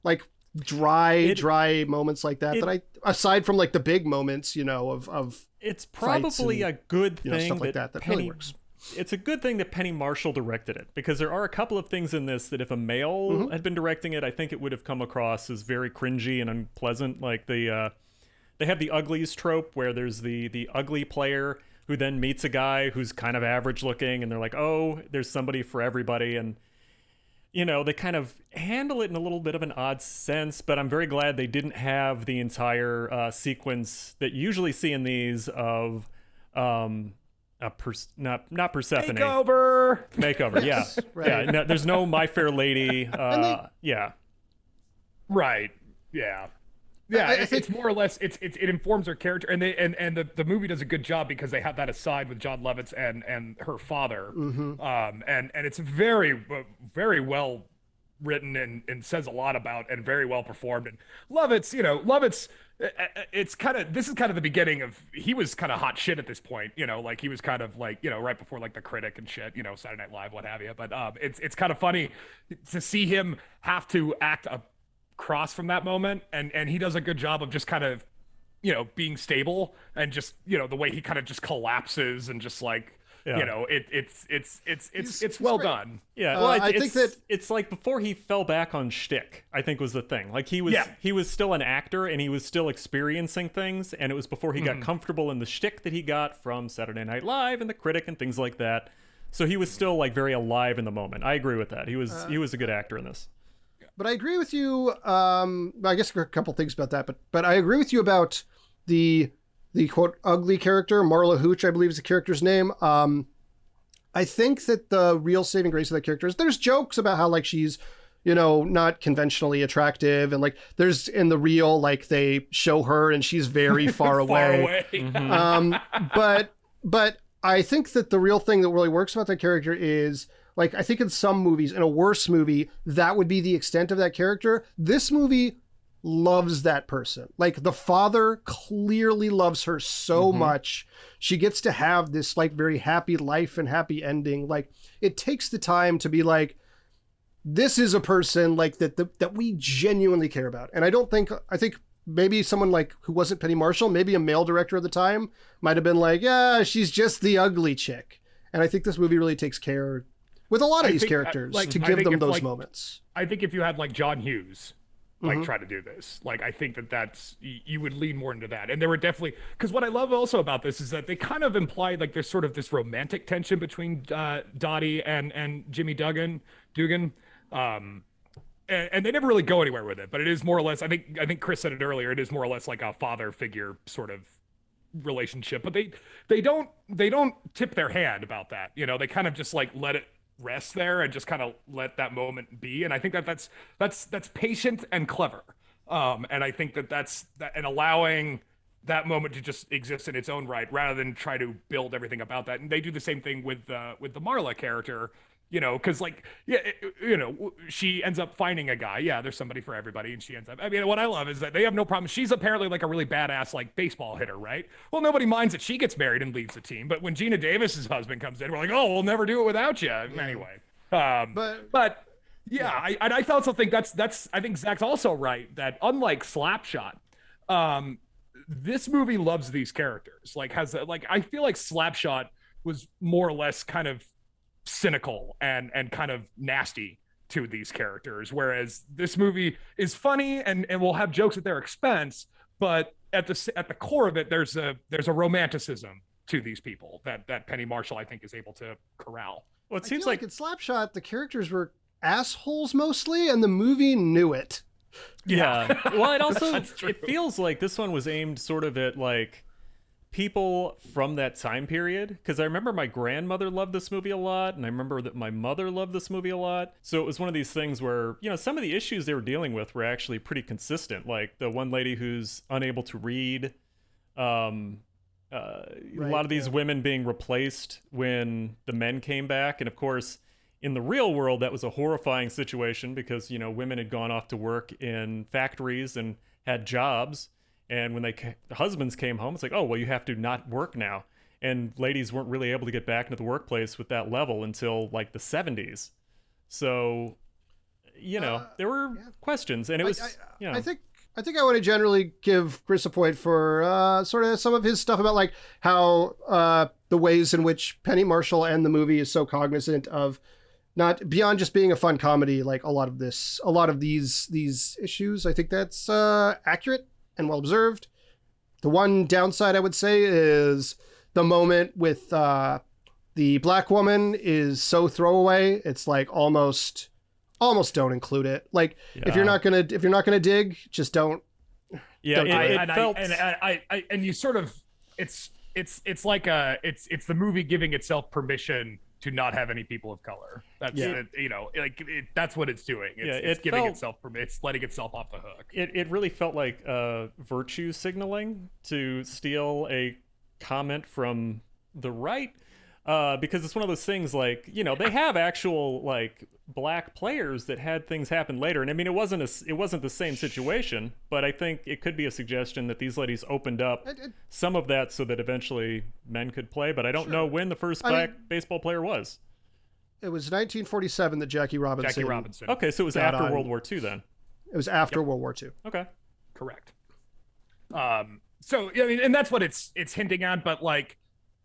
like, dry moments like that, aside from, like, the big moments, you know, of it's probably a good thing, stuff like that Penny, really works. It's a good thing that Penny Marshall directed it, because there are a couple of things in this that if a male had been directing it, I think it would have come across as very cringy and unpleasant. Like, they have the uglies trope, where there's the ugly player who then meets a guy who's kind of average looking, and they're like, oh, there's somebody for everybody. And, you know, they kind of handle it in a little bit of an odd sense, but I'm very glad they didn't have the entire sequence that you usually see in these of not Persephone. Makeover, yeah. Right. Yeah, no, there's no My Fair Lady. Yeah. Right, yeah. Yeah, it's more or less it informs her character, and the movie does a good job because they have that aside with John Lovitz and her father, and it's very very well written and says a lot about, and very well performed. And Lovitz, this is kind of the beginning of, he was kind of hot shit at this point, you know, like he was kind of like, you know, right before like The Critic and shit, you know, Saturday Night Live, what have you. But it's kind of funny to see him have to act across from that moment, and he does a good job of just kind of, you know, being stable, and just, you know, the way he kind of just collapses and just like, Yeah. You know, it's well done. Yeah, well, I think that it's like before he fell back on shtick, I think was the thing. Like he was still an actor and he was still experiencing things, and it was before he got comfortable in the shtick that he got from Saturday Night Live and The Critic and things like that. So he was still like very alive in the moment. I agree with that. He was a good actor in this. But I agree with you. I guess a couple things about that, but I agree with you about the quote ugly character, Marla Hooch, I believe is the character's name. I think that the real saving grace of that character is there's jokes about how like she's, you know, not conventionally attractive, and like there's in the real like they show her and she's very far away. But I think that the real thing that really works about that character is like I think in some movies, in a worse movie, that would be the extent of that character. This movie loves that person. Like the father clearly loves her so much. She gets to have this like very happy life and happy ending. Like it takes the time to be like, this is a person like that we genuinely care about. And I think maybe someone like who wasn't Penny Marshall, maybe a male director at the time might have been like, yeah, she's just the ugly chick. And I think this movie really takes care with a lot of these characters to give them those moments. I think if you had like John Hughes like try to do this, like I think that's you would lean more into that. And there were definitely, because what I love also about this is that they kind of implied like there's sort of this romantic tension between Dottie and Jimmy Dugan. And they never really go anywhere with it, but it is more or less, I think Chris said it earlier, it is more or less like a father figure sort of relationship, but they don't tip their hand about that. You know, they kind of just like let it rest there and just kind of let that moment be. And I think that's patient and clever. And I think that's and allowing that moment to just exist in its own right rather than try to build everything about that. And they do the same thing with the Marla character, you know, because like, yeah, you know, she ends up finding a guy. Yeah, there's somebody for everybody. And she ends up, I mean, what I love is that they have no problem. She's apparently like a really badass, like baseball hitter, right? Well, nobody minds that she gets married and leaves the team. But when Gina Davis's husband comes in, we're like, oh, we'll never do it without you. Anyway. But yeah, I also think that's, I think Zach's also right that unlike Slapshot, this movie loves these characters. Like I feel like Slapshot was more or less kind of cynical and kind of nasty to these characters, whereas this movie is funny and will have jokes at their expense, but at the core of it there's a romanticism to these people that Penny Marshall I think is able to corral. Well, it seems like in Slapshot the characters were assholes mostly and the movie knew it. Yeah. Well, it also it feels like this one was aimed sort of at like people from that time period, because I remember my grandmother loved this movie a lot, and I remember that my mother loved this movie a lot. So it was one of these things where, you know, some of the issues they were dealing with were actually pretty consistent, like the one lady who's unable to read, a lot of these women being replaced when the men came back. And of course in the real world that was a horrifying situation because, you know, women had gone off to work in factories and had jobs. And when the husbands came home, it's like, oh, well, you have to not work now. And ladies weren't really able to get back into the workplace with that level until like the 70s. So, you know, there were questions, and it was, you know. I think I want to generally give Chris a point for sort of some of his stuff about like how the ways in which Penny Marshall and the movie is so cognizant of not beyond just being a fun comedy, like a lot of these issues. I think that's accurate and well observed. The one downside I would say is the moment with the black woman is so throwaway. It's like almost don't include it. Like if you're not gonna dig, just don't. Yeah, don't and you sort of it's like it's the movie giving itself permission to not have any people of color. That's you know, like that's what it's doing. It's giving itself permission. It's letting itself off the hook. It really felt like virtue signaling to steal a comment from the right, because it's one of those things like, you know, they have actual like black players that had things happen later, and I mean it wasn't the same situation, but I think it could be a suggestion that these ladies opened up some of that so that eventually men could play. But I don't know when the first black baseball player was. It was 1947 that Jackie Robinson. Okay, so it was after World War II then. It was after World War II. Okay, correct. So I mean, and that's what it's hinting at, but like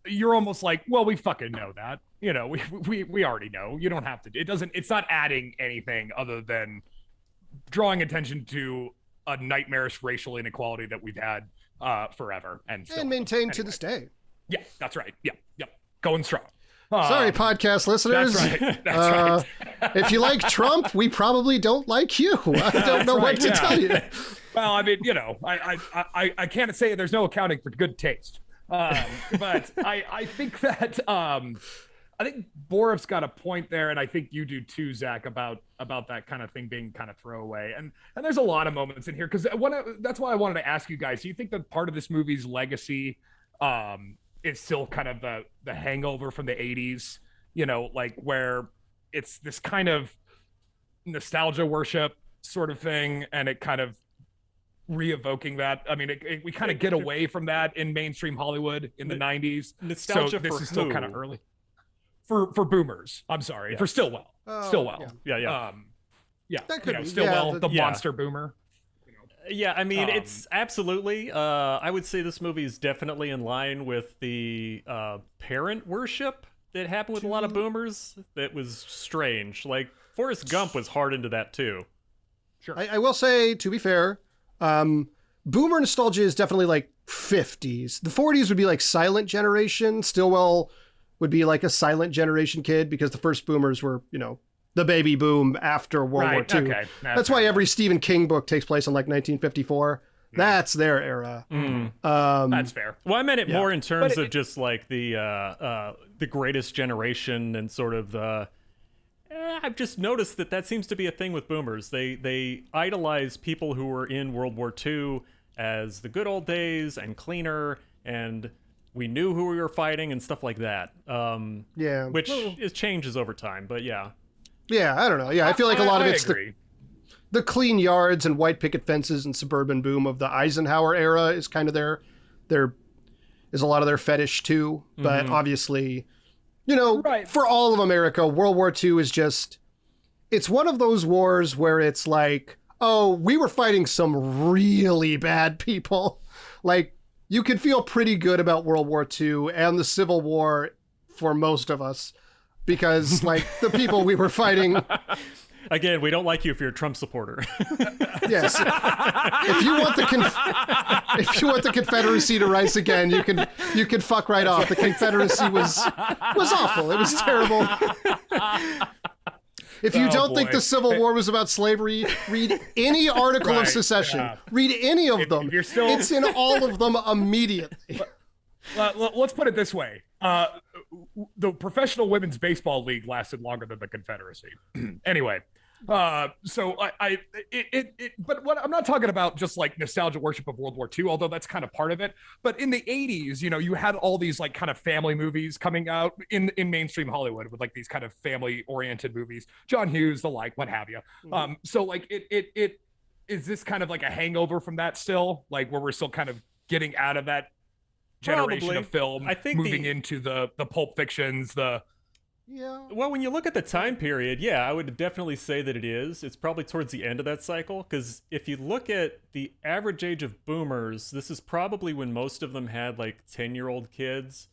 you're almost like, well, we fucking know that. We already know. You don't have to. It's not adding anything other than drawing attention to a nightmarish racial inequality that we've had forever and maintained to this day. Yeah, that's right. Yeah, yep. Going strong. Sorry, podcast listeners. That's right. That's right. If you like Trump, we probably don't like you. I don't know what to tell you. Well, I mean, I can't say there's no accounting for good taste. But I think that I think Borif's got a point there, and I think you do too, Zach, about that kind of thing being kind of throwaway. And there's a lot of moments in here because that's why I wanted to ask you guys. Do you think that part of this movie's legacy is still kind of the hangover from the 80s? Like where it's this kind of nostalgia worship sort of thing, and it kind of re-evoking that. I mean, we kind of get away from that in mainstream Hollywood in the 90s. Nostalgia so this for is still who? kind of early. For boomers, I'm sorry. Yes. For Stillwell. Stillwell. Yeah. That could be. Stillwell, the monster boomer. Yeah, I mean, it's absolutely. I would say this movie is definitely in line with the parent worship that happened with a lot of boomers. That was strange. Like Forrest Gump was hard into that too. Sure. I will say, to be fair, boomer nostalgia is definitely like 50s. The 40s would be like silent generation. Stillwell would be like a silent generation kid because the first boomers were, the baby boom after World War II. Okay. That's why every Stephen King book takes place in like 1954. That's their era. That's fair. Well, I meant it more in terms of just like the greatest generation and sort of the. I've just noticed that seems to be a thing with boomers. They idolize people who were in World War II as the good old days and cleaner, and we knew who we were fighting and stuff like that. Which changes over time, but yeah. Yeah, I don't know. Yeah, I feel like a lot of it's agree. The clean yards and white picket fences and suburban boom of the Eisenhower era is kind of their is a lot of their fetish too. But obviously, for all of America, World War II is just, it's one of those wars where it's like, oh, we were fighting some really bad people. Like, you could feel pretty good about World War II and the Civil War for most of us because, like, the people we were fighting. Again, we don't like you if you're a Trump supporter. Yes. If you want the Confederacy to rise again, you can fuck right off. The Confederacy was awful. It was terrible. If you don't think the Civil War was about slavery, read any article of secession. Yeah. Read any of them. It's in all of them immediately. Let's put it this way. The Professional Women's Baseball League lasted longer than the Confederacy. Anyway, so but what I'm not talking about just like nostalgia worship of World War II, although that's kind of part of it. But in the 80s, you had all these like kind of family movies coming out in mainstream Hollywood with like these kind of family oriented movies, John Hughes, the like, what have you. So like it is this kind of like a hangover from that still, like where we're still kind of getting out of that generation of film, I think moving into the Pulp Fictions, Well, when you look at the time period, I would definitely say that it is. It's probably towards the end of that cycle, because if you look at the average age of boomers, this is probably when most of them had like 10-year-old kids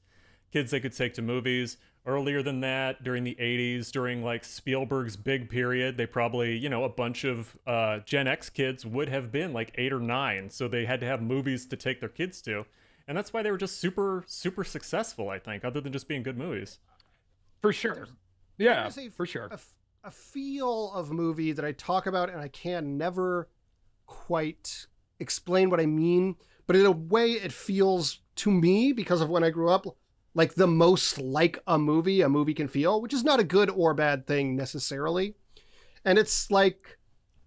they could take to movies. Earlier than that, during the 80s, during like Spielberg's big period, they probably, a bunch of Gen X kids would have been like 8 or 9, so they had to have movies to take their kids to. And that's why they were just super, super successful, I think, other than just being good movies. For sure. Yeah, for sure. A feel of movie that I talk about and I can never quite explain what I mean, but in a way it feels to me, because of when I grew up, like the most like a movie can feel, which is not a good or bad thing necessarily. And it's like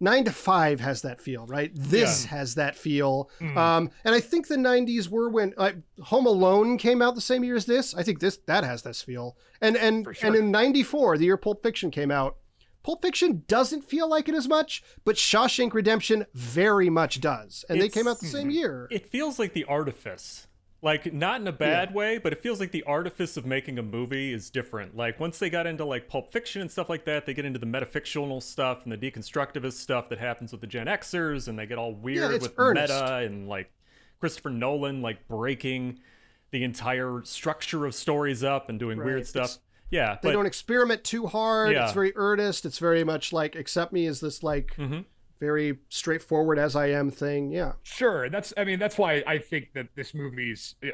9 to 5 has that feel, right? This has that feel. And I think the 90s were when Home Alone came out the same year as this. I think that has this feel. And in 94, the year Pulp Fiction came out, Pulp Fiction doesn't feel like it as much, but Shawshank Redemption very much does. And they came out the same year. It feels like the artifice. Like, not in a bad way, but it feels like the artifice of making a movie is different. Like, once they got into, like, Pulp Fiction and stuff like that, they get into the metafictional stuff and the deconstructivist stuff that happens with the Gen Xers, and they get all weird with earnest. meta and, like, Christopher Nolan, like, breaking the entire structure of stories up and doing weird stuff. Yeah, they don't experiment too hard. Yeah. It's very earnest. It's very much like accept me as this like very straightforward as I am thing. Yeah, sure. That's why I think that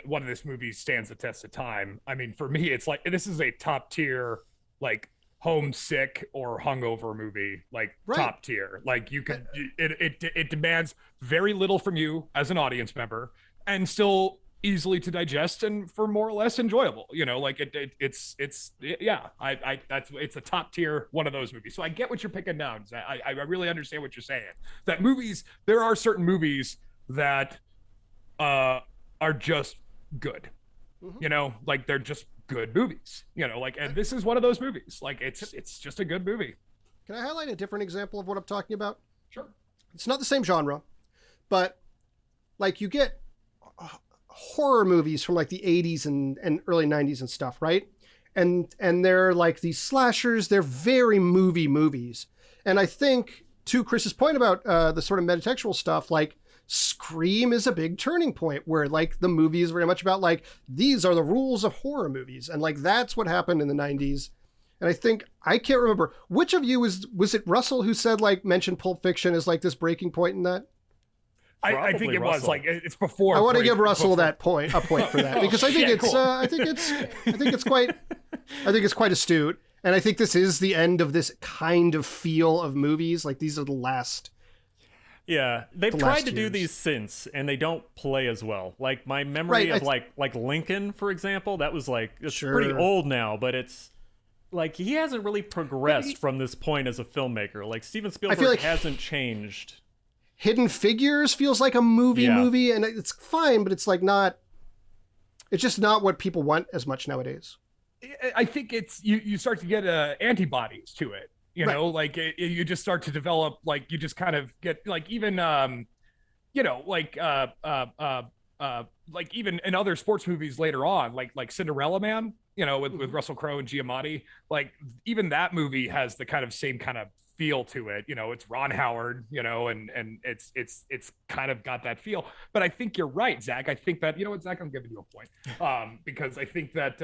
one of this movie stands the test of time. I mean, for me, it's like this is a top tier like homesick or hungover movie, like top tier. Like you could, it demands very little from you as an audience member, and still easily to digest and for more or less enjoyable. You know, like it's a top tier one of those movies. So I get what you're picking down. I really understand what you're saying. That there are certain movies that are just good. You know, like they're just good movies. You know, like, and this is one of those movies. Like it's just a good movie. Can I highlight a different example of what I'm talking about? Sure. It's not the same genre, but like you get horror movies from like the 80s and early 90s and stuff, right? And they're like these slashers. They're very movies. And I think to Chris's point about the sort of metatextual stuff, like Scream is a big turning point where like the movie is very much about like these are the rules of horror movies, and like that's what happened in the 90s. And I think I can't remember which of you was it Russell who said like mentioned Pulp Fiction as like this breaking point in that. I think it was like it's before. I want to give Russell a point for that because I think it's quite astute, and I think this is the end of this kind of feel of movies. Like these are the last. Yeah, they've tried to do these since, and they don't play as well. Like my memory of like Lincoln, for example, that was like it's pretty old now, but it's like he hasn't really progressed from this point as a filmmaker. Like Steven Spielberg hasn't changed. Hidden Figures feels like a movie, and it's fine, but it's like not. It's just not what people want as much nowadays. I think it's you start to get antibodies to it. You know, like you just start to develop, like you just kind of get like even you know, like even in other sports movies later on, like Cinderella Man, you know, with Russell Crowe and Giamatti, like even that movie has the kind of same kind of feel to it. You know, it's Ron Howard, you know, and it's kind of got that feel. But I think you're right, Zach. I think that, you know what, Zach, I'm giving you a point because I think that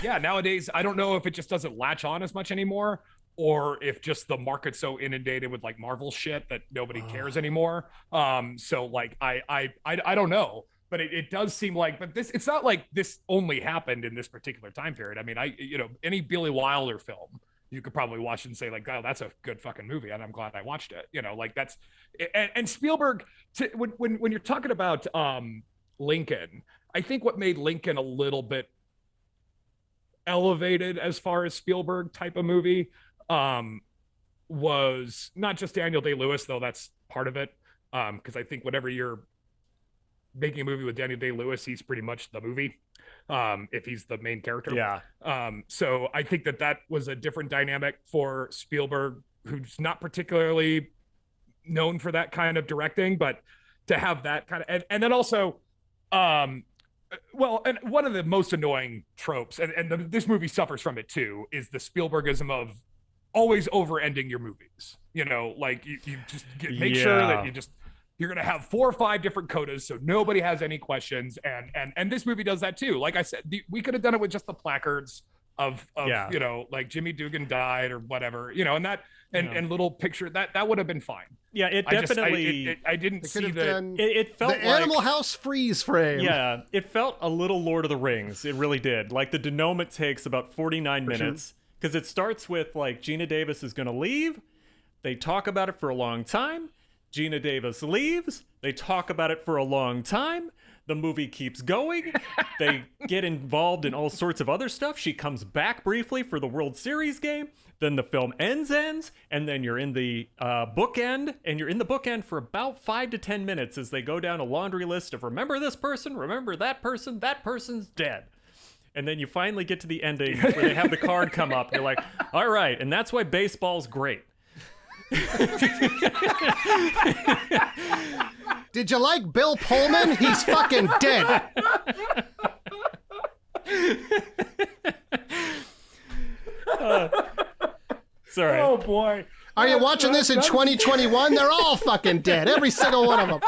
nowadays I don't know if it just doesn't latch on as much anymore, or if just the market's so inundated with like Marvel shit that nobody cares anymore. So like I don't know, but it does seem like, but it's not like this only happened in this particular time period. I mean, any Billy Wilder film you could probably watch and say like, oh, that's a good fucking movie, and I'm glad I watched it. You know, like that's and Spielberg. When you're talking about Lincoln, I think what made Lincoln a little bit elevated as far as Spielberg type of movie was not just Daniel Day-Lewis, though that's part of it. Because I think whenever you're making a movie with Daniel Day-Lewis, he's pretty much the movie. If he's the main character. Yeah. So I think that was a different dynamic for Spielberg, who's not particularly known for that kind of directing, but to have that kind of, and then also, and one of the most annoying tropes, and this movie suffers from it too, is the Spielbergism of always over-ending your movies. You know, like you just make sure that you're going to have 4 or 5 different codas so nobody has any questions. And this movie does that too. Like I said, we could have done it with just the placards of you know, like Jimmy Dugan died or whatever, you know, and little picture that would have been fine. Yeah, it definitely. I didn't see the. It felt the like Animal House freeze frame. Yeah, it felt a little Lord of the Rings. It really did. Like the denouement takes about 49 minutes because it starts with like Gina Davis is going to leave. They talk about it for a long time. Gina Davis leaves. They talk about it for a long time. The movie keeps going. They get involved in all sorts of other stuff. She comes back briefly for the World Series game. Then the film ends, and then you're in the bookend, and you're in the bookend for about 5 to 10 minutes as they go down a laundry list of remember this person, remember that person's dead. And then you finally get to the ending where they have the card come up. You're like, all right, and that's why baseball's great. Did you like Bill Pullman? He's fucking dead. Sorry. Oh boy. Are you watching this in 2021? They're all fucking dead. Every single one of them.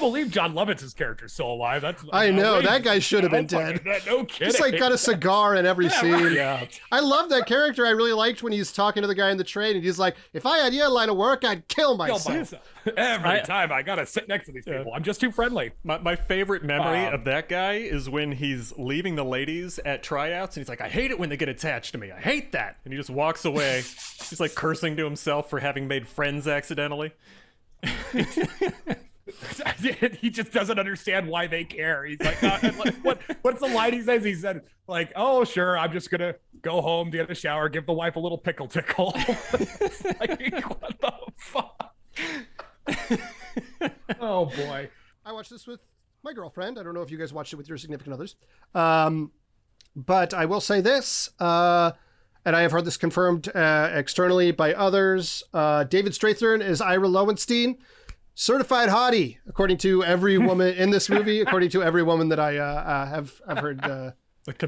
believe John Lovitz's character is still alive. I know that guy should have been dead. No kidding. Just like got a cigar in every scene. Right. Yeah. I love that character. I really liked when he's talking to the guy in the train and he's like, if I had your line of work, I'd kill myself. Every time I gotta sit next to these people. I'm just too friendly. My favorite memory of that guy is when he's leaving the ladies at tryouts and he's like, I hate it when they get attached to me. I hate that. And he just walks away. He's like cursing to himself for having made friends accidentally. He just doesn't understand why they care. He's like, what's the line he says? He said, like, oh, sure, I'm just gonna go home, get a shower, give the wife a little pickle tickle. It's like, what the fuck? Oh boy. I watched this with my girlfriend. I don't know if you guys watched it with your significant others. But I will say this, and I have heard this confirmed externally by others. David Strathairn is Ira Lowenstein, certified hottie, according to every woman in this movie, according to every woman that I have heard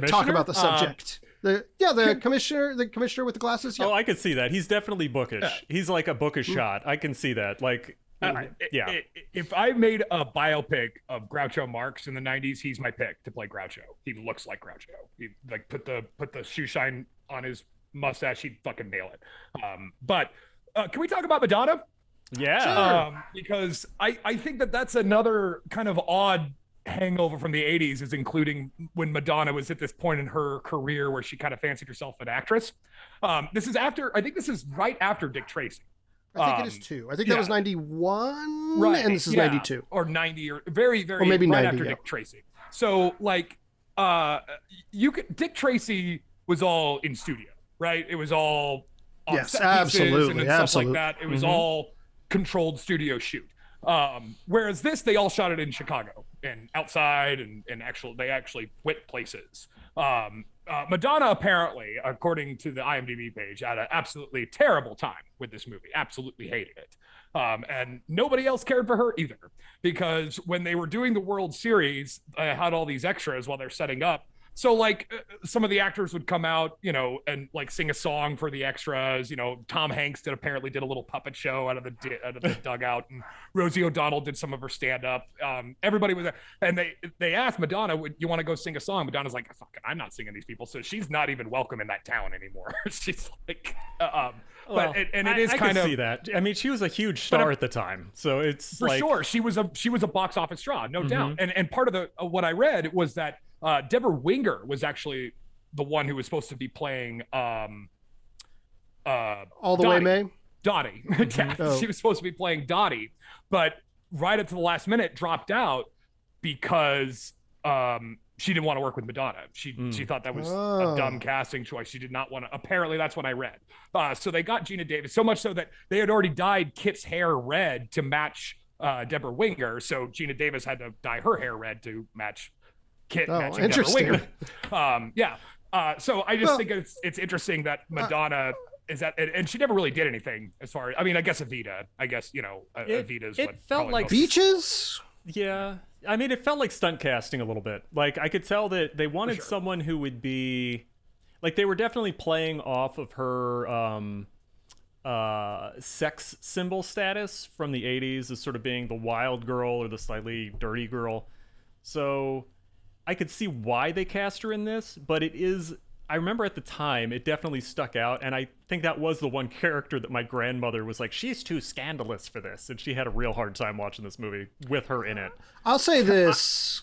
talk about the subject. The commissioner with the glasses. Yeah. Oh, I could see that. He's definitely bookish. He's like a bookish shot. I can see that. Like, if I made a biopic of Groucho Marx in the 90s, he's my pick to play Groucho. He looks like Groucho. He like put the shoe shine on his mustache. He'd fucking nail it. But can we talk about Madonna? Yeah. Sure. Because I think that's another kind of odd hangover from the 80s, is including when Madonna was at this point in her career where she kind of fancied herself an actress. This is right after Dick Tracy. I think it is too. I think that was 91, right? And this is 92 or 90, or very, very, or maybe right 90, after Dick Tracy. So like, Dick Tracy was all in studio, right? It was all on yes, set pieces absolutely, and stuff like that. It was all controlled studio shoot. Whereas this, they all shot it in Chicago and outside, and they actually went places. Madonna apparently, according to the IMDb page, had an absolutely terrible time with this movie. Absolutely hated it. And nobody else cared for her either, because when they were doing the World Series, I had all these extras while they're setting up. So like some of the actors would come out, and like sing a song for the extras. Tom Hanks apparently did a little puppet show out of the dugout, and Rosie O'Donnell did some of her stand up. Everybody was there, and they asked Madonna, "Would you want to go sing a song?" Madonna's like, "Fuck it, I'm not singing these people." So she's not even welcome in that town anymore. She's like, well, I can see that. I mean, she was a huge star at the time, so it's for sure she was a box office draw, no doubt. And part of what I read was that Deborah Winger was actually the one who was supposed to be playing All the Way May? Dottie. She was supposed to be playing Dottie, but right at the last minute dropped out because she didn't want to work with Madonna. She thought that was a dumb casting choice. She did not want to. Apparently, that's what I read. So they got Gina Davis, so much so that they had already dyed Kit's hair red to match Deborah Winger. So Gina Davis had to dye her hair red to match Kit matching Deborah Winger. So I just think it's interesting that Madonna is that, and she never really did anything as far as, I mean, I guess Evita. I guess Evita's it what felt like Beaches. Yeah, I mean, it felt like stunt casting a little bit. Like I could tell that they wanted someone who would be, like, they were definitely playing off of her sex symbol status from the 80s as sort of being the wild girl or the slightly dirty girl. So I could see why they cast her in this, but I remember at the time it definitely stuck out, and I think that was the one character that my grandmother was like, she's too scandalous for this, and she had a real hard time watching this movie with her in it. I'll say this.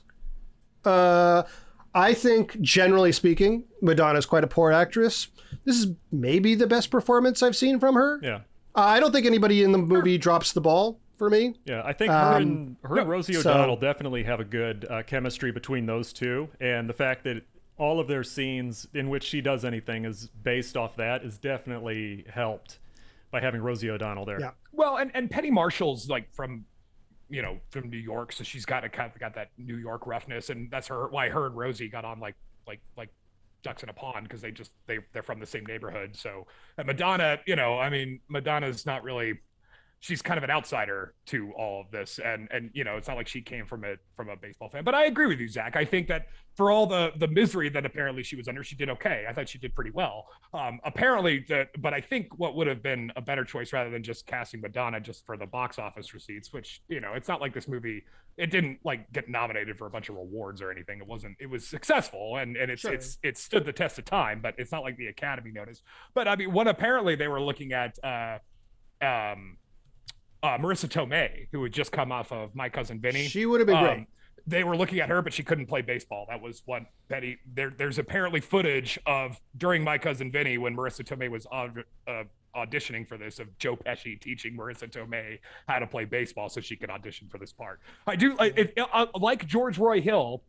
I think, generally speaking, Madonna's quite a poor actress. This is maybe the best performance I've seen from her. Yeah. I don't think anybody in the movie drops the ball for me. Yeah, I think her and Rosie O'Donnell definitely have a good chemistry between those two, and the fact that all of their scenes in which she does anything is based off that is definitely helped by having Rosie O'Donnell there. Yeah. Well, and Penny Marshall's like from New York, so she's got that New York roughness, and that's why her and Rosie got on like ducks in a pond, because they're from the same neighborhood. So, and Madonna, Madonna's not really she's kind of an outsider to all of this, and it's not like she came from a baseball fan. But I agree with you, Zach. I think that for all the misery that apparently she was under, she did okay. I thought she did pretty well. But I think what would have been a better choice, rather than just casting Madonna just for the box office receipts, which it's not like this movie, it didn't like get nominated for a bunch of awards or anything. It was successful, and it stood the test of time, but it's not like the Academy noticed. But I mean, apparently they were looking at Marissa Tomei, who had just come off of My Cousin Vinny. She would have been great. They were looking at her, but she couldn't play baseball. That was what Betty. There's apparently footage of during My Cousin Vinny when Marissa Tomei was auditioning for this, of Joe Pesci teaching Marissa Tomei how to play baseball so she could audition for this part. I do like George Roy Hill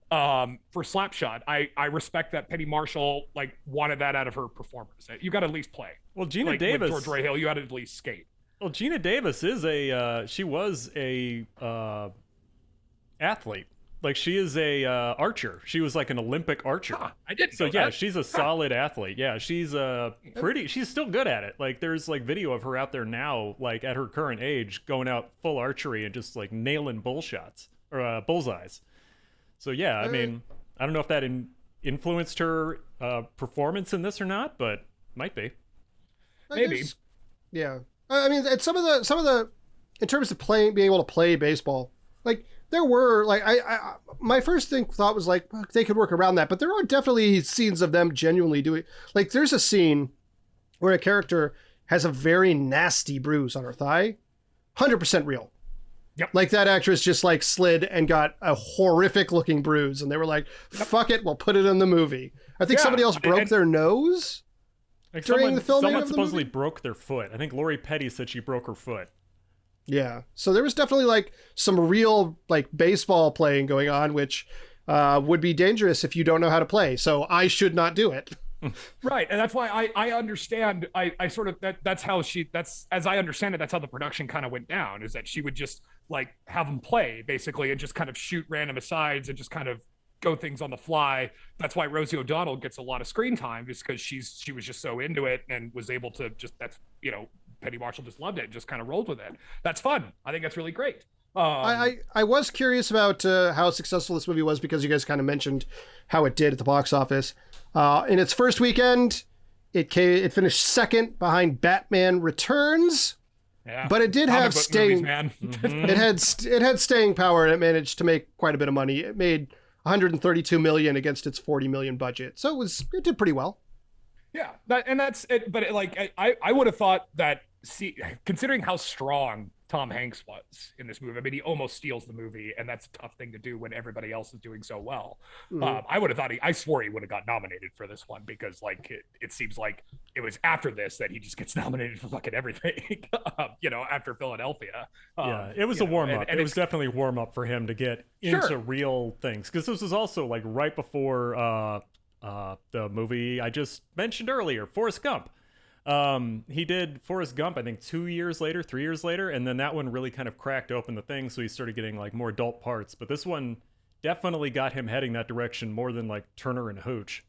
for Slapshot. I respect that Penny Marshall wanted that out of her performance. You got to at least play. Well, Gina Davis, with George Roy Hill, you got to at least skate. Well, Gina Davis is she was a athlete. Like, she is a archer. She was like an Olympic archer. I didn't know that. Yeah, she's a solid athlete. Yeah, she's she's still good at it. Like, there's like video of her out there now, like at her current age, going out full archery and just like nailing bullshots or bullseyes. So yeah, I mean, I don't know if that influenced her performance in this or not, but might be. Maybe. Yeah. I mean, and some of the, in terms of being able to play baseball, like there were my first thought was like, well, they could work around that, but there are definitely scenes of them genuinely doing. Like, there's a scene where a character has a very nasty bruise on her thigh, 100% real. Yep. Like, that actress just like slid and got a horrific looking bruise, and they were like, fuck it, we'll put it in the movie. I think somebody else broke their nose. Like, during the filming someone of the supposedly movie? broke their foot. I think Lori Petty said she broke her foot. Yeah. So there was definitely like some real like baseball playing going on, which would be dangerous if you don't know how to play. So I should not do it. Right. And that's why I understand. I sort of, that's as I understand it, that's how the production kind of went down, is that she would just like have them play basically and just kind of shoot random asides and just kind of go things on the fly. That's why Rosie O'Donnell gets a lot of screen time, just because she was just so into it and was able to just, Penny Marshall just loved it and just kind of rolled with it. That's fun. I think that's really great. I was curious about how successful this movie was, because you guys kind of mentioned how it did at the box office. In its first weekend, it finished second behind Batman Returns. Yeah. But it did have staying. Man. It had staying power, and it managed to make quite a bit of money. It made $132 million against its $40 million budget, so it did pretty well. Yeah, that's it. But I would have thought that, considering how strong Tom Hanks was in this movie, I mean, he almost steals the movie, and that's a tough thing to do when everybody else is doing so well. Mm-hmm. I would have thought I swore he would have got nominated for this one, because it seems like it was after this that he just gets nominated for fucking everything. After Philadelphia. Yeah, it was a warm up. It was definitely a warm up for him to get into real things, because this was also like right before the movie I just mentioned earlier, Forrest Gump. He did Forrest Gump, I think 3 years later, and then that one really kind of cracked open the thing, so he started getting like more adult parts. But this one definitely got him heading that direction more than like Turner and Hooch.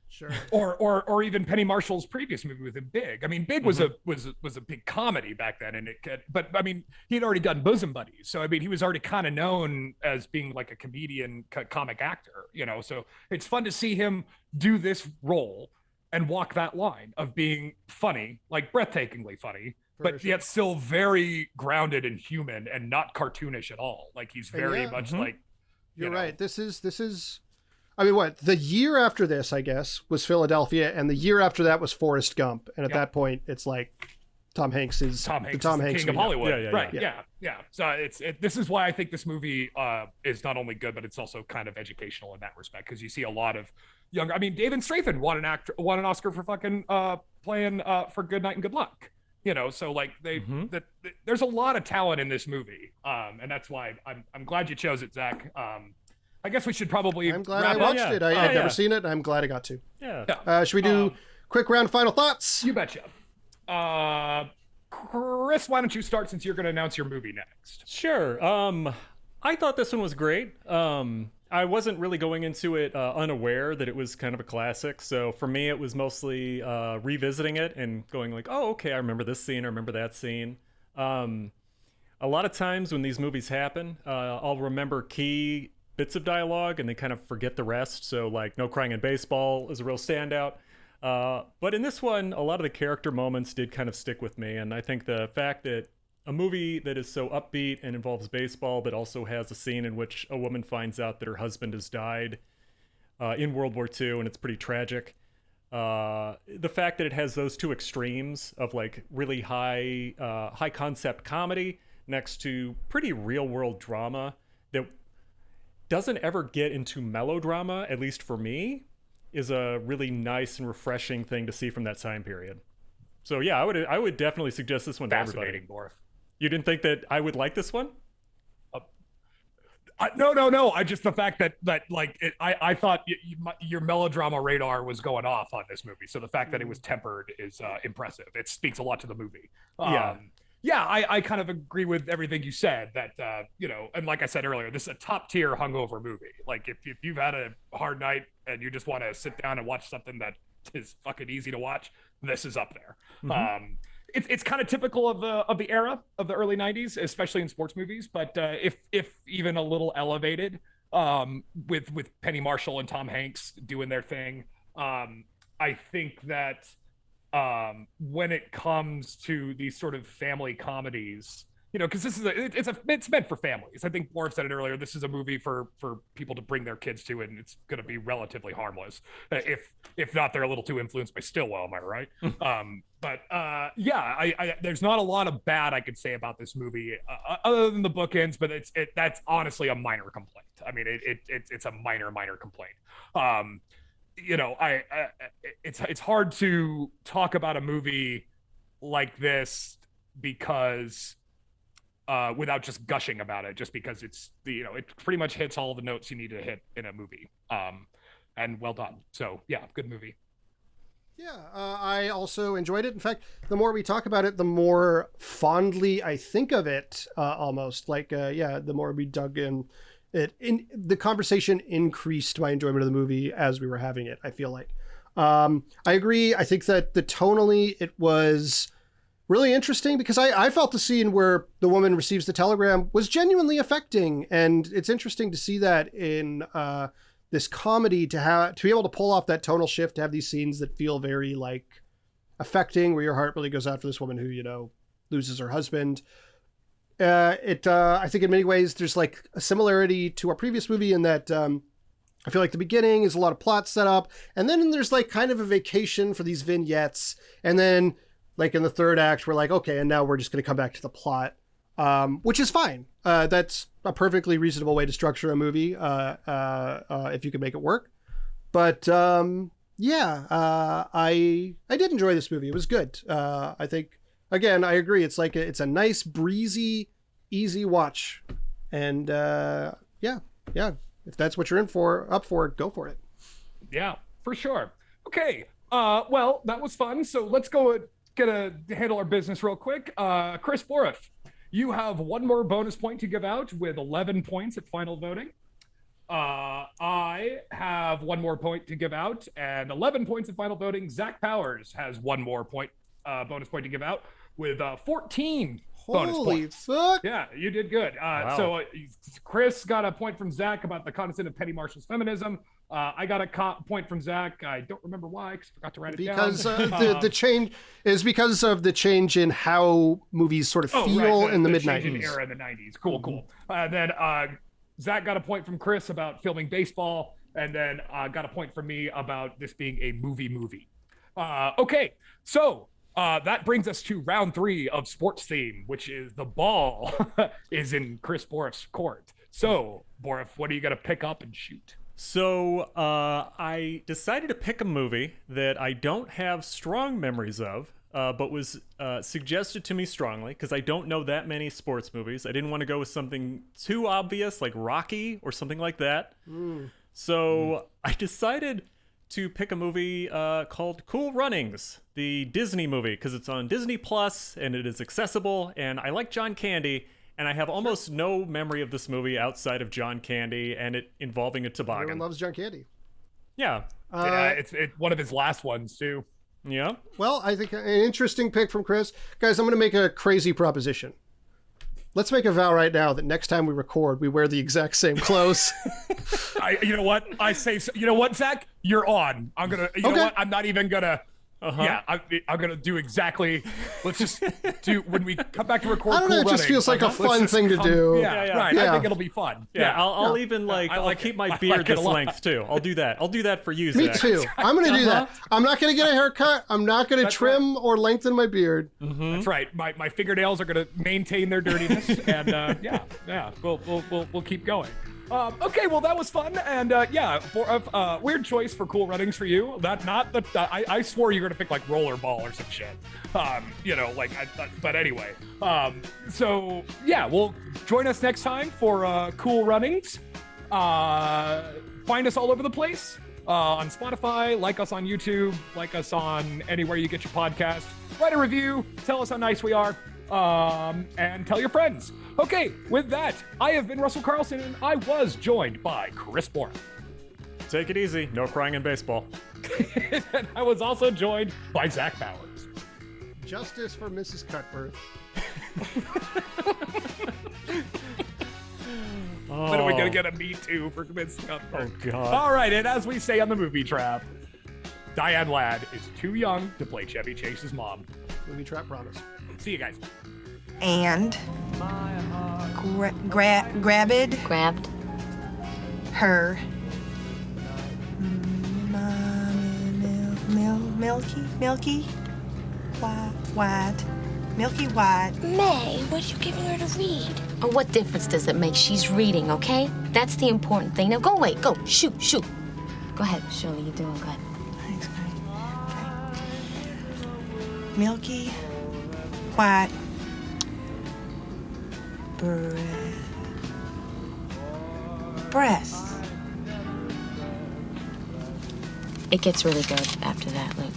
Sure. or even Penny Marshall's previous movie with him, Big. I mean, Big was a big comedy back then, and but I mean, he'd already done Bosom Buddies, so I mean, he was already kind of known as being like a comedian, comic actor, So it's fun to see him do this role and walk that line of being funny, like breathtakingly funny, but yet still very grounded and human and not cartoonish at all. Like, he's very much like. You're right. This is. I mean, what, the year after this, I guess, was Philadelphia, and the year after that was Forrest Gump. And at that point, it's like Tom Hanks is the Tom Hanks king of Hollywood. Yeah, right. Yeah. So this is why I think this movie is not only good, but it's also kind of educational in that respect, because you see a lot of younger. I mean, David Strathairn won an Oscar for fucking playing for Good Night and Good Luck. So like there's a lot of talent in this movie, and that's why I'm glad you chose it, Zach. I guess we should probably. I'm glad I watched it. I've never seen it, and I'm glad I got to. Yeah. Should we do quick round final thoughts? You betcha. Chris, why don't you start, since you're going to announce your movie next? Sure. I thought this one was great. I wasn't really going into it unaware that it was kind of a classic. So for me, it was mostly revisiting it and going like, oh, okay, I remember this scene, I remember that scene. A lot of times when these movies happen, I'll remember key bits of dialogue and they kind of forget the rest. So like No Crying in Baseball is a real standout. But in this one, a lot of the character moments did kind of stick with me. And I think the fact that a movie that is so upbeat and involves baseball, but also has a scene in which a woman finds out that her husband has died in World War II, and it's pretty tragic. The fact that it has those two extremes of like really high concept comedy next to pretty real world drama that doesn't ever get into melodrama, at least for me, is a really nice and refreshing thing to see from that time period. So yeah, I would definitely suggest this one to everybody. Fascinating, Borf. You didn't think that I would like this one? No. I just the fact that I thought your melodrama radar was going off on this movie. So the fact that it was tempered is impressive. It speaks a lot to the movie. I kind of agree with everything you said. That and like I said earlier, this is a top tier hungover movie. Like if you've had a hard night and you just want to sit down and watch something that is fucking easy to watch, this is up there. Mm-hmm. It's kind of typical of the era of the early 90s, especially in sports movies, but if even a little elevated, with Penny Marshall and Tom Hanks doing their thing. I think that when it comes to these sort of family comedies, because this is it's meant for families. I think Borf said it earlier. This is a movie for people to bring their kids to, and it's going to be relatively harmless. If not, they're a little too influenced by Stillwell. Am I right? I there's not a lot of bad I could say about this movie other than the bookends, but that's honestly a minor complaint. I mean, it's a minor complaint. It's hard to talk about a movie like this because without just gushing about it, just because it's it pretty much hits all the notes you need to hit in a movie, and well done. So yeah, good movie. Yeah, I also enjoyed it. In fact, the more we talk about it, the more fondly I think of it. Almost like the more we dug in the conversation increased my enjoyment of the movie as we were having it. I feel like I agree. I think that tonally it was really interesting because I felt the scene where the woman receives the telegram was genuinely affecting, and it's interesting to see that in this comedy to be able to pull off that tonal shift, to have these scenes that feel very like affecting, where your heart really goes out for this woman who loses her husband. I think in many ways there's like a similarity to our previous movie in that I feel like the beginning is a lot of plot set up, and then there's like kind of a vacation for these vignettes, and then like in the third act we're like, okay, and now we're just going to come back to the plot, which is fine. That's a perfectly reasonable way to structure a movie if you can make it work. But I did enjoy this movie. It was good. I think, again, I agree. It's like it's a nice, breezy, easy watch. And if that's what you're up for, go for it. Yeah, for sure. Okay. Well, that was fun. So let's go handle our business real quick. Chris Borif, you have one more bonus point to give out with 11 points at final voting. I have one more point to give out and 11 points at final voting. Zach Powers has one more bonus point to give out with 14 bonus points. Fuck. Yeah, you did good. Wow. So Chris got a point from Zach about the concept of Penny Marshall's feminism. I got a point from Zach. I don't remember why, because I forgot to write it down. Because the change is because of the change in how movies sort of feel in the mid-90s. Era in the 90s. Cool. Then Zach got a point from Chris about filming baseball, and then got a point from me about this being a movie. Okay, so that brings us to round 3 of Sports Theme, which is the ball is in Chris Borif's court. So, Borif, what are you going to pick up and shoot? So I decided to pick a movie that I don't have strong memories of, but was suggested to me strongly because I don't know that many sports movies. I didn't want to go with something too obvious like Rocky or something like that. So I decided to pick a movie called Cool Runnings, the Disney movie, because it's on Disney Plus and it is accessible, and I like John Candy. And I have almost no memory of this movie outside of John Candy and it involving a toboggan. Everyone loves John Candy. Yeah. It's one of his last ones too. Yeah. Well, I think an interesting pick from Chris. Guys, I'm going to make a crazy proposition. Let's make a vow right now that next time we record, we wear the exact same clothes. You know what? I say, you know what, Zach? You're on. I'm going to, you know what? I'm not even going to. Yeah, I'm gonna do exactly. Let's just do when we come back to record. I don't know. It just feels like a fun thing to do. Yeah, right. Yeah. I think it'll be fun. Yeah, I'll even I'll keep my beard this length too. I'll do that. I'll do that for you, Zach. Me too. I'm gonna do that. I'm not gonna get a haircut. I'm not gonna trim or lengthen my beard. That's right. My fingernails are gonna maintain their dirtiness, and we'll keep going. Okay, well that was fun, and for weird choice for cool runnings for you. I swore you were gonna pick like rollerball or some shit. But anyway. So yeah, well, join us next time for cool runnings. Find us all over the place on Spotify. Like us on YouTube. Like us on anywhere you get your podcast. Write a review. Tell us how nice we are. And tell your friends. Okay, with that, I have been Russell Carlson, and I was joined by Chris Bourne. Take it easy. No crying in baseball. And I was also joined by Zach Bowers. Justice for Mrs. Cutbirth. When are we gonna get a Me Too for Mrs. Cutbirth? Oh, God. All right, and as we say on the Movie Trap, Diane Ladd is too young to play Chevy Chase's mom. Movie Trap promise. See you guys. And grabbed her milky white. May, what are you giving her to read? Oh, what difference does it make? She's reading, okay? That's the important thing. Now go away. Go. Shoot. Go ahead, Shirley. You're doing good. Thanks, great. Milky white breasts. It gets really good after that, like.